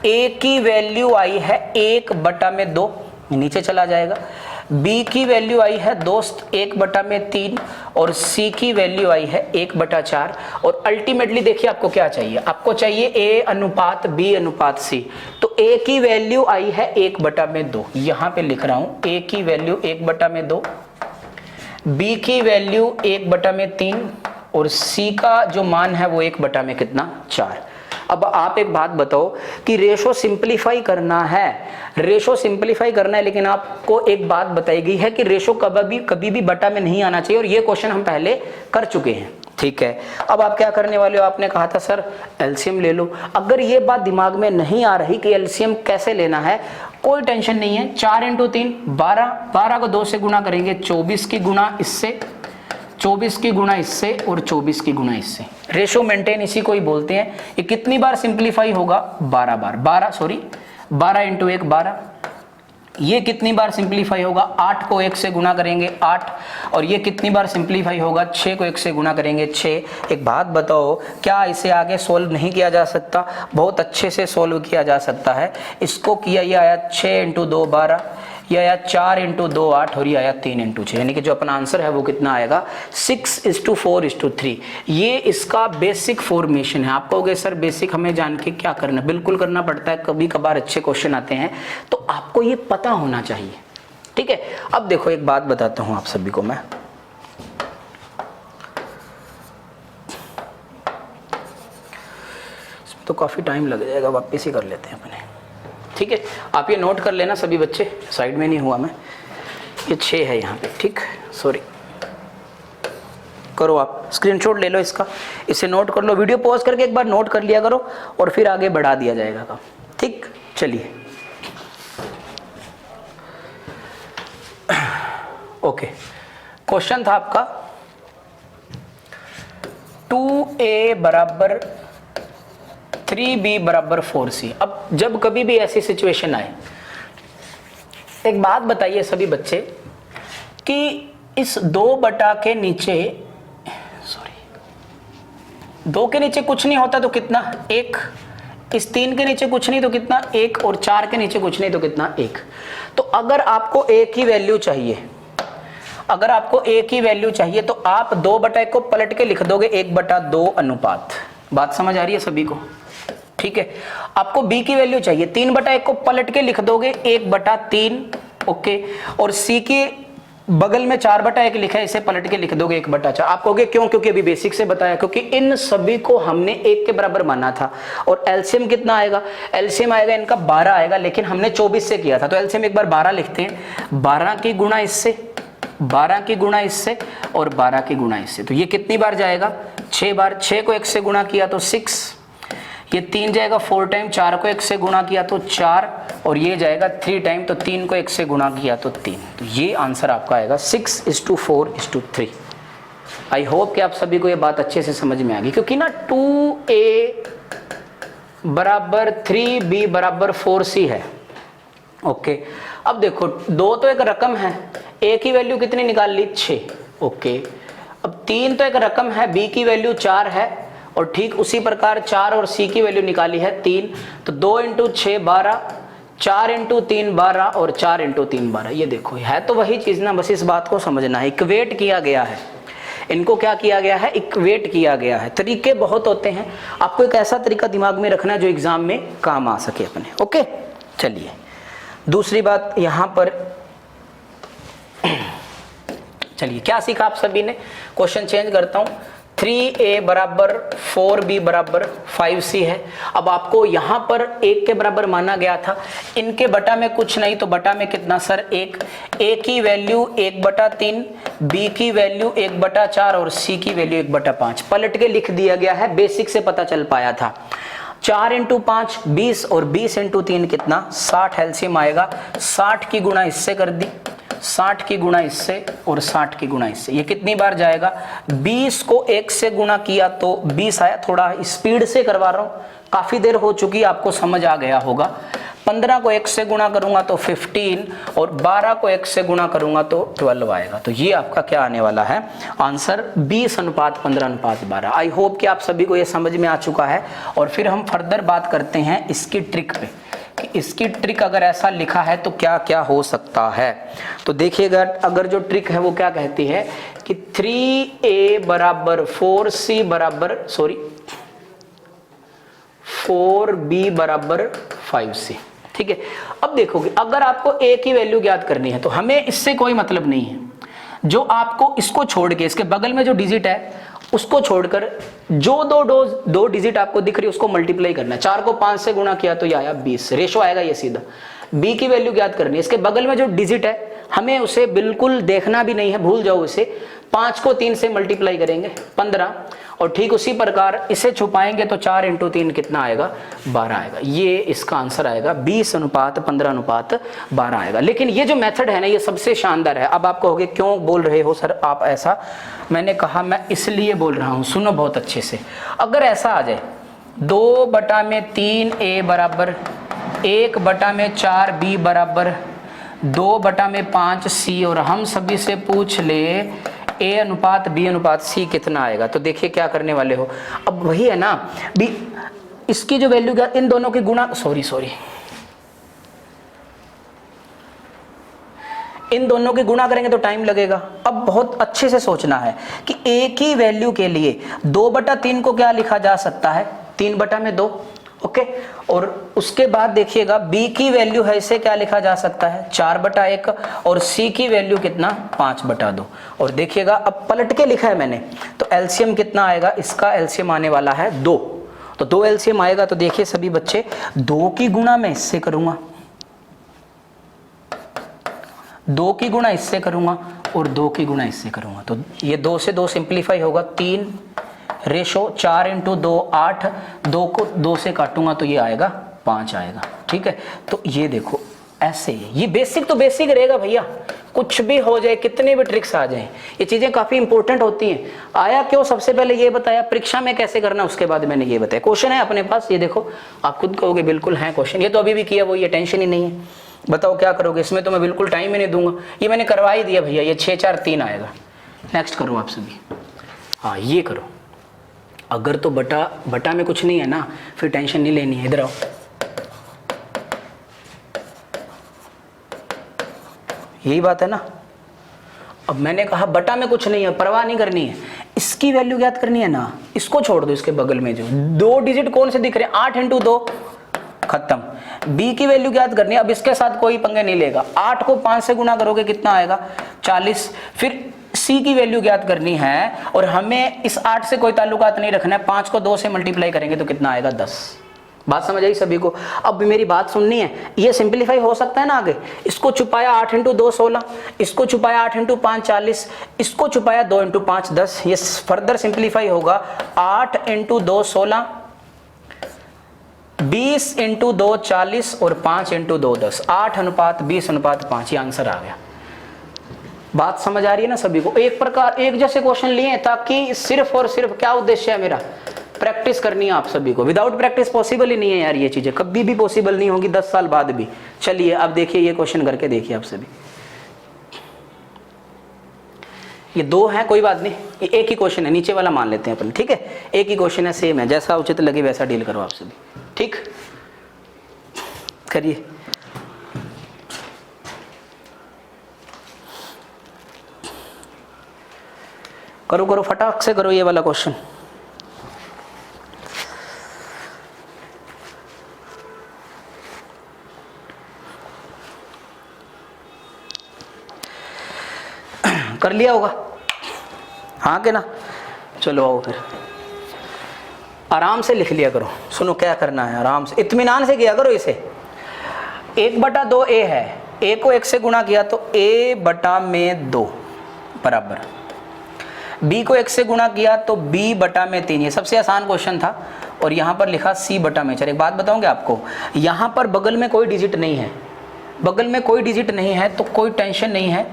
a की वैल्यू आई है 1/2, नीचे चला जाएगा। b की वैल्यू आई है दोस्त 1/3 और c की वैल्यू आई है 1/4। और अल्टीमेटली देखिए आपको क्या चाहिए, आपको चाहिए a अनुपात b अनुपात c। तो a की वैल्यू आई है 1/2, यहां पे लिख रहा हूं a की वैल्यू 1/2, b की वैल्यू 1/3 और c का जो मान है वो 1/4। अब आप एक बात बताओ कि रेशो सिंपलीफाई करना है, रेशो सिंपलीफाई करना है, लेकिन आपको एक बात बताई गई है कि रेशो कभी भी बटा में नहीं आना चाहिए, और ये क्वेश्चन हम पहले कर चुके हैं, ठीक है। अब आप क्या करने वाले हो, आपने कहा था सर एलसीएम ले लो। अगर ये बात दिमाग में नहीं आ रही कि एलसीएम कैसे लेना है, कोई टेंशन नहीं है। 4 × 3 12, 12 को 2 से गुणा करेंगे, 24 की गुणा इससे, 24 की गुणा इससे और 24 की गुणा इससे। रेशो मेंटेन इसी को ही बोलते हैं। ये कितनी बार सिंप्लीफाई होगा, 12 बार, 12 × 1 12। ये कितनी बार सिंप्लीफाई होगा, 8 को 1 से गुणा करेंगे 8, और ये कितनी बार सिंप्लीफाई होगा, 6 को 1 से गुणा करेंगे 6। एक बात बताओ, क्या इसे आगे सोल्व नहीं किया जा सकता? बहुत अच्छे से सोल्व किया जा सकता है। इसको किया, ये आया 6 × 2 12, ये आया 4 × 2 8 और ये आया 3 × 6, यानी कि जो अपना आंसर है वो कितना आएगा, 6:4:3। ये इसका बेसिक फॉर्मेशन है। आप कहोगे सर बेसिक हमें जान के क्या करना, बिल्कुल करना पड़ता है, कभी कभार अच्छे क्वेश्चन आते हैं तो आपको ये पता होना चाहिए, ठीक है। अब देखो एक बात बताता हूं आप सभी को मैं, इसमें तो काफी टाइम लग जाएगा, वापस ही कर लेते हैं अपने, ठीक है। आप ये नोट कर लेना सभी बच्चे, साइड में नहीं हुआ मैं, ये 6 है यहाँ पे, ठीक, सॉरी, करो आप स्क्रीनशॉट ले लो इसका, इसे नोट कर लो, वीडियो पॉज करके एक बार नोट कर लिया करो और फिर आगे बढ़ा दिया जाएगा काम, ठीक। चलिए ओके, क्वेश्चन था आपका 2a बराबर 3b बराबर 4c। अब जब कभी भी ऐसी सिचुएशन आए, एक बात बताइए सभी बच्चे कि इस 2 बटा के नीचे, सॉरी 2 के नीचे कुछ नहीं होता तो कितना, 1, इस 3 के नीचे कुछ नहीं तो कितना, 1, और 4 के नीचे कुछ नहीं तो कितना, 1। तो अगर आपको a की वैल्यू चाहिए, अगर आपको a की वैल्यू चाहिए तो आप 2/1 को पलट के लिख दोगे 1/2 अनुपात। बात समझ आ रही है सभी को, ठीक है। आपको b की वैल्यू चाहिए, 3/1 को पलट के लिख दोगे 1/3, ओके। और c के बगल में 4/1 लिखा है, इसे पलट के लिख दोगे 1/4। आप कहोगे क्यों, क्योंकि अभी बेसिक से बताया, क्योंकि इन सभी को हमने 1 के बराबर माना था। और एलसीएम कितना आएगा, एलसीएम आएगा इनका 12 आएगा, लेकिन हमने 24 से किया था, तो एलसीएम एक बार 12 लिखते हैं, 12 की गुणा इससे, 12 की गुणा इससे और 12 की गुणा इससे। तो ये कितनी बार जाएगा, 6 बार। 6 को 1 से गुणा किया तो 6, ये 3 जाएगा 4 टाइम, 4 को 1 से गुणा किया तो 4, और ये जाएगा 3 टाइम, तो 3 को 1 से गुणा किया तो 3। तो ये आंसर आपका आएगा 6:4:3। आई होप कि आप सभी को ये बात अच्छे से समझ में आ गई, क्योंकि ना 2a बराबर 3b बराबर 4c है, ओके। अब देखो 2 तो एक रकम है, a की वैल्यू कितनी निकाल ली, 6, ओके। अब 3 तो एक रकम है, b की वैल्यू 4 है, और ठीक उसी प्रकार 4 और c की वैल्यू निकाली है 3। तो 2 × 6 12, 4 × 3 12 और 4 × 3 12। ये देखो है तो वही चीज ना, बस इस बात को समझना है, इक्वेट किया गया है, इनको क्या किया गया है, इक्वेट किया गया है। तरीके बहुत होते हैं, आपको एक ऐसा तरीका दिमाग में रखना है जो एग्जाम में काम आ सके अपने, ओके। चलिए दूसरी बात यहां पर, चलिए क्या सीखा आप सभी ने, क्वेश्चन चेंज करता हूं। 3a बराबर 4b बराबर 5c है। अब आपको यहाँ पर 1 के बराबर माना गया था, इनके बटा में कुछ नहीं तो बटा में कितना सर 1, a की वैल्यू 1/3, b की वैल्यू 1/4 और c की वैल्यू 1/5। पलट के लिख दिया गया है, बेसिक से पता चल पाया था। 4 × 5 20 और 20 × 3 कितना 60 एलसीएम आएगा। 60 की गुणा इससे कर दी, 60 की गुणा इससे और 60 की गुणा इससे, ये कितनी बार जाएगा 20 को 1 से गुणा किया तो 20 आया। थोड़ा स्पीड से करवा रहा हूँ, काफी देर हो चुकी, आपको समझ आ गया होगा। 15 को 1 से गुणा करूंगा तो 15 और 12 को 1 से गुणा करूंगा तो 12 आएगा। तो ये आपका क्या आने वाला है आंसर 20:15:12। आई होप कि आप सभी को ये समझ में आ चुका है। और फिर हम फर्दर बात करते हैं इसकी ट्रिक पे कि इसकी ट्रिक अगर ऐसा लिखा है तो क्या क्या हो सकता है। तो देखिएगा, अगर जो ट्रिक है वो क्या कहती है कि 3a बराबर 4c बराबर 4b बराबर 5c। ठीक है, अब देखोगे अगर आपको a की वैल्यू ज्ञात करनी है तो हमें इससे कोई मतलब नहीं है। जो आपको इसको छोड़ के इसके बगल में जो डिजिट है उसको छोड़कर जो दो डिजिट आपको दिख रही है उसको मल्टीप्लाई करना है। 4 को 5 से गुणा किया तो ये आया 20, रेशो आएगा ये सीधा। b की वैल्यू ज्ञात करनी है, इसके बगल में जो डिजिट है हमें उसे बिल्कुल देखना भी नहीं है, भूल जाओ इसे। 5 को 3 से मल्टीप्लाई करेंगे 15, और ठीक उसी प्रकार इसे छुपाएंगे तो 4 × 3 कितना आएगा 12 आएगा। ये इसका आंसर आएगा 20:15:12 आएगा। लेकिन ये जो मेथड है ना ये सबसे शानदार है। अब आप कहोगे क्यों बोल रहे हो सर आप ऐसा, मैंने कहा मैं इसलिए बोल रहा हूँ, सुनो बहुत अच्छे से। अगर ऐसा आ जाए 2/3a बराबर 1/4b बराबर 2/5c और हम सभी से पूछ ले a/b/c कितना आएगा, तो देखिए क्या करने वाले हो। अब वही है ना भी, इसकी जो वैल्यू क्या, इन दोनों की गुणा इन दोनों की गुणा करेंगे तो टाइम लगेगा। अब बहुत अच्छे से सोचना है कि a की वैल्यू के लिए 2/3 को क्या लिखा जा सकता है 3/2, ओके। और उसके बाद देखिएगा b की वैल्यू है, इसे क्या लिखा जा सकता है 4/1 और c की वैल्यू कितना 5/2। और देखिएगा अब पलट के लिखा है मैंने, तो एलसीएम कितना आएगा, इसका एलसीएम आने वाला है 2। तो 2 एलसीएम आएगा तो देखिए सभी बच्चे 2 की गुणा मैं इससे करूंगा, 2 की गुणा इससे करूंगा और 2 की गुणा इससे करूंगा। तो ये 2 से 2 सिंप्लीफाई होगा, 3 रेशो 4 × 2 8, 2 को 2 से काटूंगा तो ये आएगा 5 आएगा। ठीक है, तो ये देखो ऐसे ही, ये बेसिक तो बेसिक रहेगा भैया, कुछ भी हो जाए कितने भी ट्रिक्स आ जाएं, ये चीजें काफी इंपॉर्टेंट होती हैं। आया क्यों, सबसे पहले ये बताया परीक्षा में कैसे करना, उसके बाद मैंने ये बताया। क्वेश्चन है अपने पास, ये देखो आप खुद कहोगे बिल्कुल है क्वेश्चन, ये तो अभी भी किया वो, ये टेंशन ही नहीं है। बताओ क्या करोगे इसमें, तो मैं बिल्कुल टाइम ही नहीं दूंगा, ये मैंने करवा ही दिया भैया, ये 6 4 3 आएगा। नेक्स्ट करो आप सभी, हाँ ये करो। अगर तो बटा में कुछ नहीं है ना फिर टेंशन नहीं लेनी है, इधर आओ। यही बात है ना। अब मैंने कहा बटा में कुछ नहीं है, परवाह नहीं करनी है, इसकी वैल्यू ज्ञात करनी है ना, इसको छोड़ दो, इसके बगल में जो 2 डिजिट कौन से दिख रहे हैं 8 × 2 खत्म। b की वैल्यू ज्ञात करनी है, अब इसके साथ कोई पंगे नहीं लेगा। 8 को 5 से गुणा करोगे कितना आएगा 40। फिर c की वैल्यू ज्ञात करनी है और हमें इस 8 से कोई ताल्लुकात नहीं रखना है, 5 को 2 से मल्टीप्लाई करेंगे तो कितना आएगा 10। बात समझ आई सभी को। अब मेरी बात सुननी है, ये सिंपलीफाई हो सकता है ना आगे। इसको छुपाया 8 × 2 16, इसको छुपाया 8 × 5 40, इसको छुपाया 2 × 5 10। ये फर्दर सिंपलीफाई होगा 8 × 2 16, 20 × 2 40 और 5 × 2 10। 8:20:5 ये आंसर आ गया। बात समझ आ रही है ना सभी को। एक प्रकार एक जैसे क्वेश्चन लिए ताकि सिर्फ और सिर्फ क्या उद्देश्य है मेरा, प्रैक्टिस करनी है आप सभी को। विदाउट प्रैक्टिस पॉसिबल ही नहीं है यार, ये चीजें कभी भी पॉसिबल नहीं होगी 10 साल बाद भी। चलिए अब देखिए ये क्वेश्चन करके देखिए आप सभी। ये 2 है कोई बात नहीं, ये एक ही क्वेश्चन है, नीचे वाला मान लेते हैं अपन, ठीक है। एक ही क्वेश्चन है, सेम है, जैसा उचित लगे वैसा डील करो आप सभी, ठीक। करिए। करो करो फटाक से करो ये वाला क्वेश्चन। कर लिया होगा, हाँ के ना। चलो आओ फिर, आराम से लिख लिया करो। सुनो क्या करना है, आराम से इत्मीनान से किया करो इसे। 1/2 a है, a को 1 से गुणा किया तो a/2 बराबर, b को 1 से गुणा किया तो b/3। ये सबसे आसान क्वेश्चन था और यहाँ पर लिखा c/4। एक बात बताऊंगे आपको, यहाँ पर बगल में कोई डिजिट नहीं है, बगल में कोई डिजिट नहीं है तो कोई टेंशन नहीं है।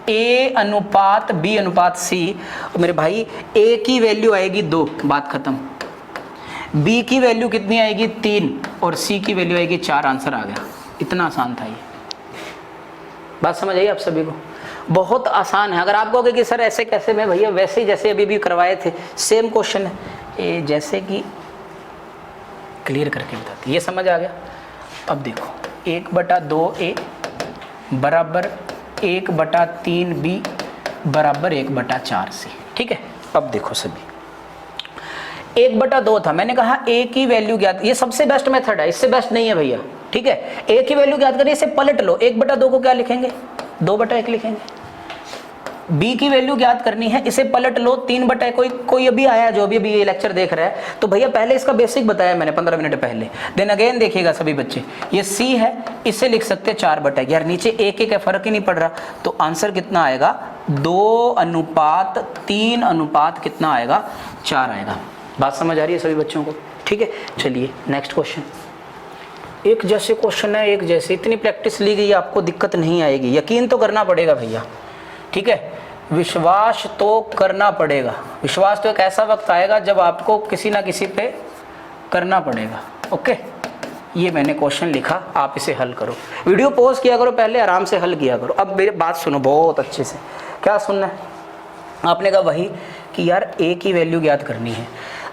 a/b/c, मेरे भाई a की वैल्यू आएगी 2, बात खत्म। b की वैल्यू कितनी आएगी 3 और c की वैल्यू आएगी 4, आंसर आ गया। इतना आसान था ये, बात समझ आई आप सभी को? बहुत आसान है। अगर आप कहोगे कि सर ऐसे कैसे, में भैया वैसे ही जैसे अभी भी करवाए थे, सेम क्वेश्चन है, ये जैसे कि क्लियर करके बताते, ये समझ आ गया। अब देखो 1/2a बराबर 1/3b बराबर 1/4c, ठीक है। अब देखो सभी, 1/2 था, मैंने कहा a की वैल्यू ज्ञात, ये सबसे बेस्ट मेथड है, इससे बेस्ट नहीं है भैया, ठीक है। a की वैल्यू ज्ञात करिए, इसे पलट लो, 1/2 को क्या लिखेंगे 2/1 लिखेंगे। b की वैल्यू ज्ञात करनी है, इसे पलट लो 3/, कोई अभी आया जो अभी ये लेक्चर देख रहा है तो भैया पहले इसका बेसिक बताया मैंने 15 मिनट पहले। देन अगेन देखिएगा सभी बच्चे, ये c है, इसे लिख सकते हैं 4/, यार नीचे 1 फर्क ही नहीं पड़ रहा, तो आंसर कितना आएगा 2:3 कितना आएगा 4 आएगा। बात समझ आ रही है सभी बच्चों को? ठीक है, चलिए नेक्स्ट क्वेश्चन। एक जैसे क्वेश्चन है, एक जैसे, इतनी प्रैक्टिस ली गई आपको दिक्कत नहीं आएगी, यकीन तो करना पड़ेगा भैया, ठीक है, विश्वास तो करना पड़ेगा। विश्वास तो एक ऐसा वक्त आएगा जब आपको किसी ना किसी पे करना पड़ेगा। ओके, ये मैंने क्वेश्चन लिखा, आप इसे हल करो, वीडियो पॉज किया करो, पहले आराम से हल किया करो। अब मेरी बात सुनो बहुत अच्छे से, क्या सुनना है आपने? कहा वही कि यार a की वैल्यू ज्ञात करनी है,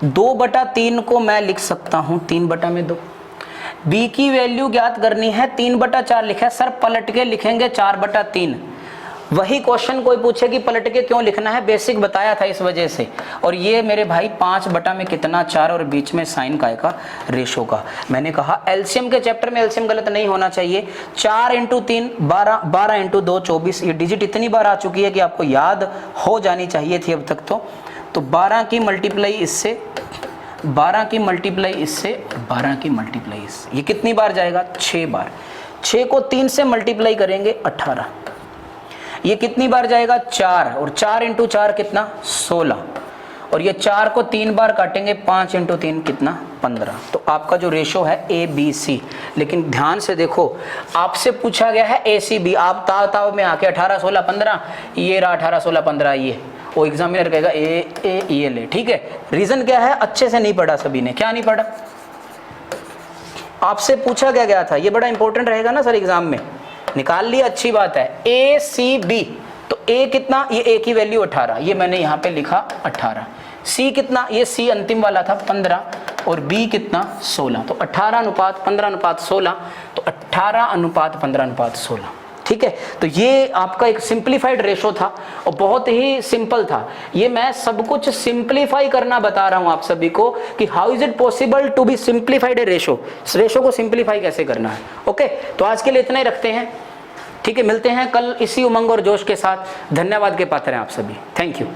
2/3 को मैं लिख सकता हूँ 3/2। b की वैल्यू ज्ञात करनी है, 3/4 लिखा है, सर पलट के लिखेंगे 4/3। वही क्वेश्चन कोई पूछे कि पलट के क्यों लिखना है, बेसिक बताया था इस वजह से। और ये मेरे भाई 5/4 और बीच में साइन काय का रेशो का। मैंने कहा एलसीएम के चैप्टर में एलसीएम गलत नहीं होना चाहिए। 4 × 3 12, 12 × 2 24। ये डिजिट इतनी बार आ चुकी है कि आपको याद हो जानी चाहिए थी अब तक तो 12 की मल्टीप्लाई इससे, 12 की मल्टीप्लाई इससे, 12 की मल्टीप्लाई इससे, ये कितनी बार जाएगा 6 बार। 6 को 3 से मल्टीप्लाई करेंगे 18, ये कितनी बार जाएगा 4, और 4 × 4 कितना 16, और ये 4 को 3 बार काटेंगे, 5 × 3 कितना 15। तो आपका जो रेशो है ABC। लेकिन ध्यान से देखो, आपसे पूछा गया है ACB, आप ताव में आके 18 16 15, ये रहा 18 16 15, ये वो एग्जामिनर कहेगा ये ले, ठीक है। रीजन क्या है, अच्छे से नहीं पढ़ा सभी ने। क्या नहीं पढ़ा, आपसे पूछा गया था, ये बड़ा इंपॉर्टेंट रहेगा ना सर एग्जाम में, निकाल लिया, अच्छी बात है। ACB, तो A कितना, ये A की वैल्यू 18, ये मैंने यहाँ पे लिखा 18। C कितना, ये C अंतिम वाला था 15, और B कितना 16, तो 18:15:16, तो 18:15:16, ठीक है। तो ये आपका एक सिंप्लीफाइड रेशो था और बहुत ही सिंपल था। ये मैं सब कुछ सिंप्लीफाई करना बता रहा हूं आप सभी को कि how is it possible to be simplified a ratio, ratio को सिंप्लीफाई कैसे करना है। ओके, तो आज के लिए इतना ही रखते हैं, ठीक है। मिलते हैं कल इसी उमंग और जोश के साथ। धन्यवाद के पात्र हैं आप सभी, थैंक यू।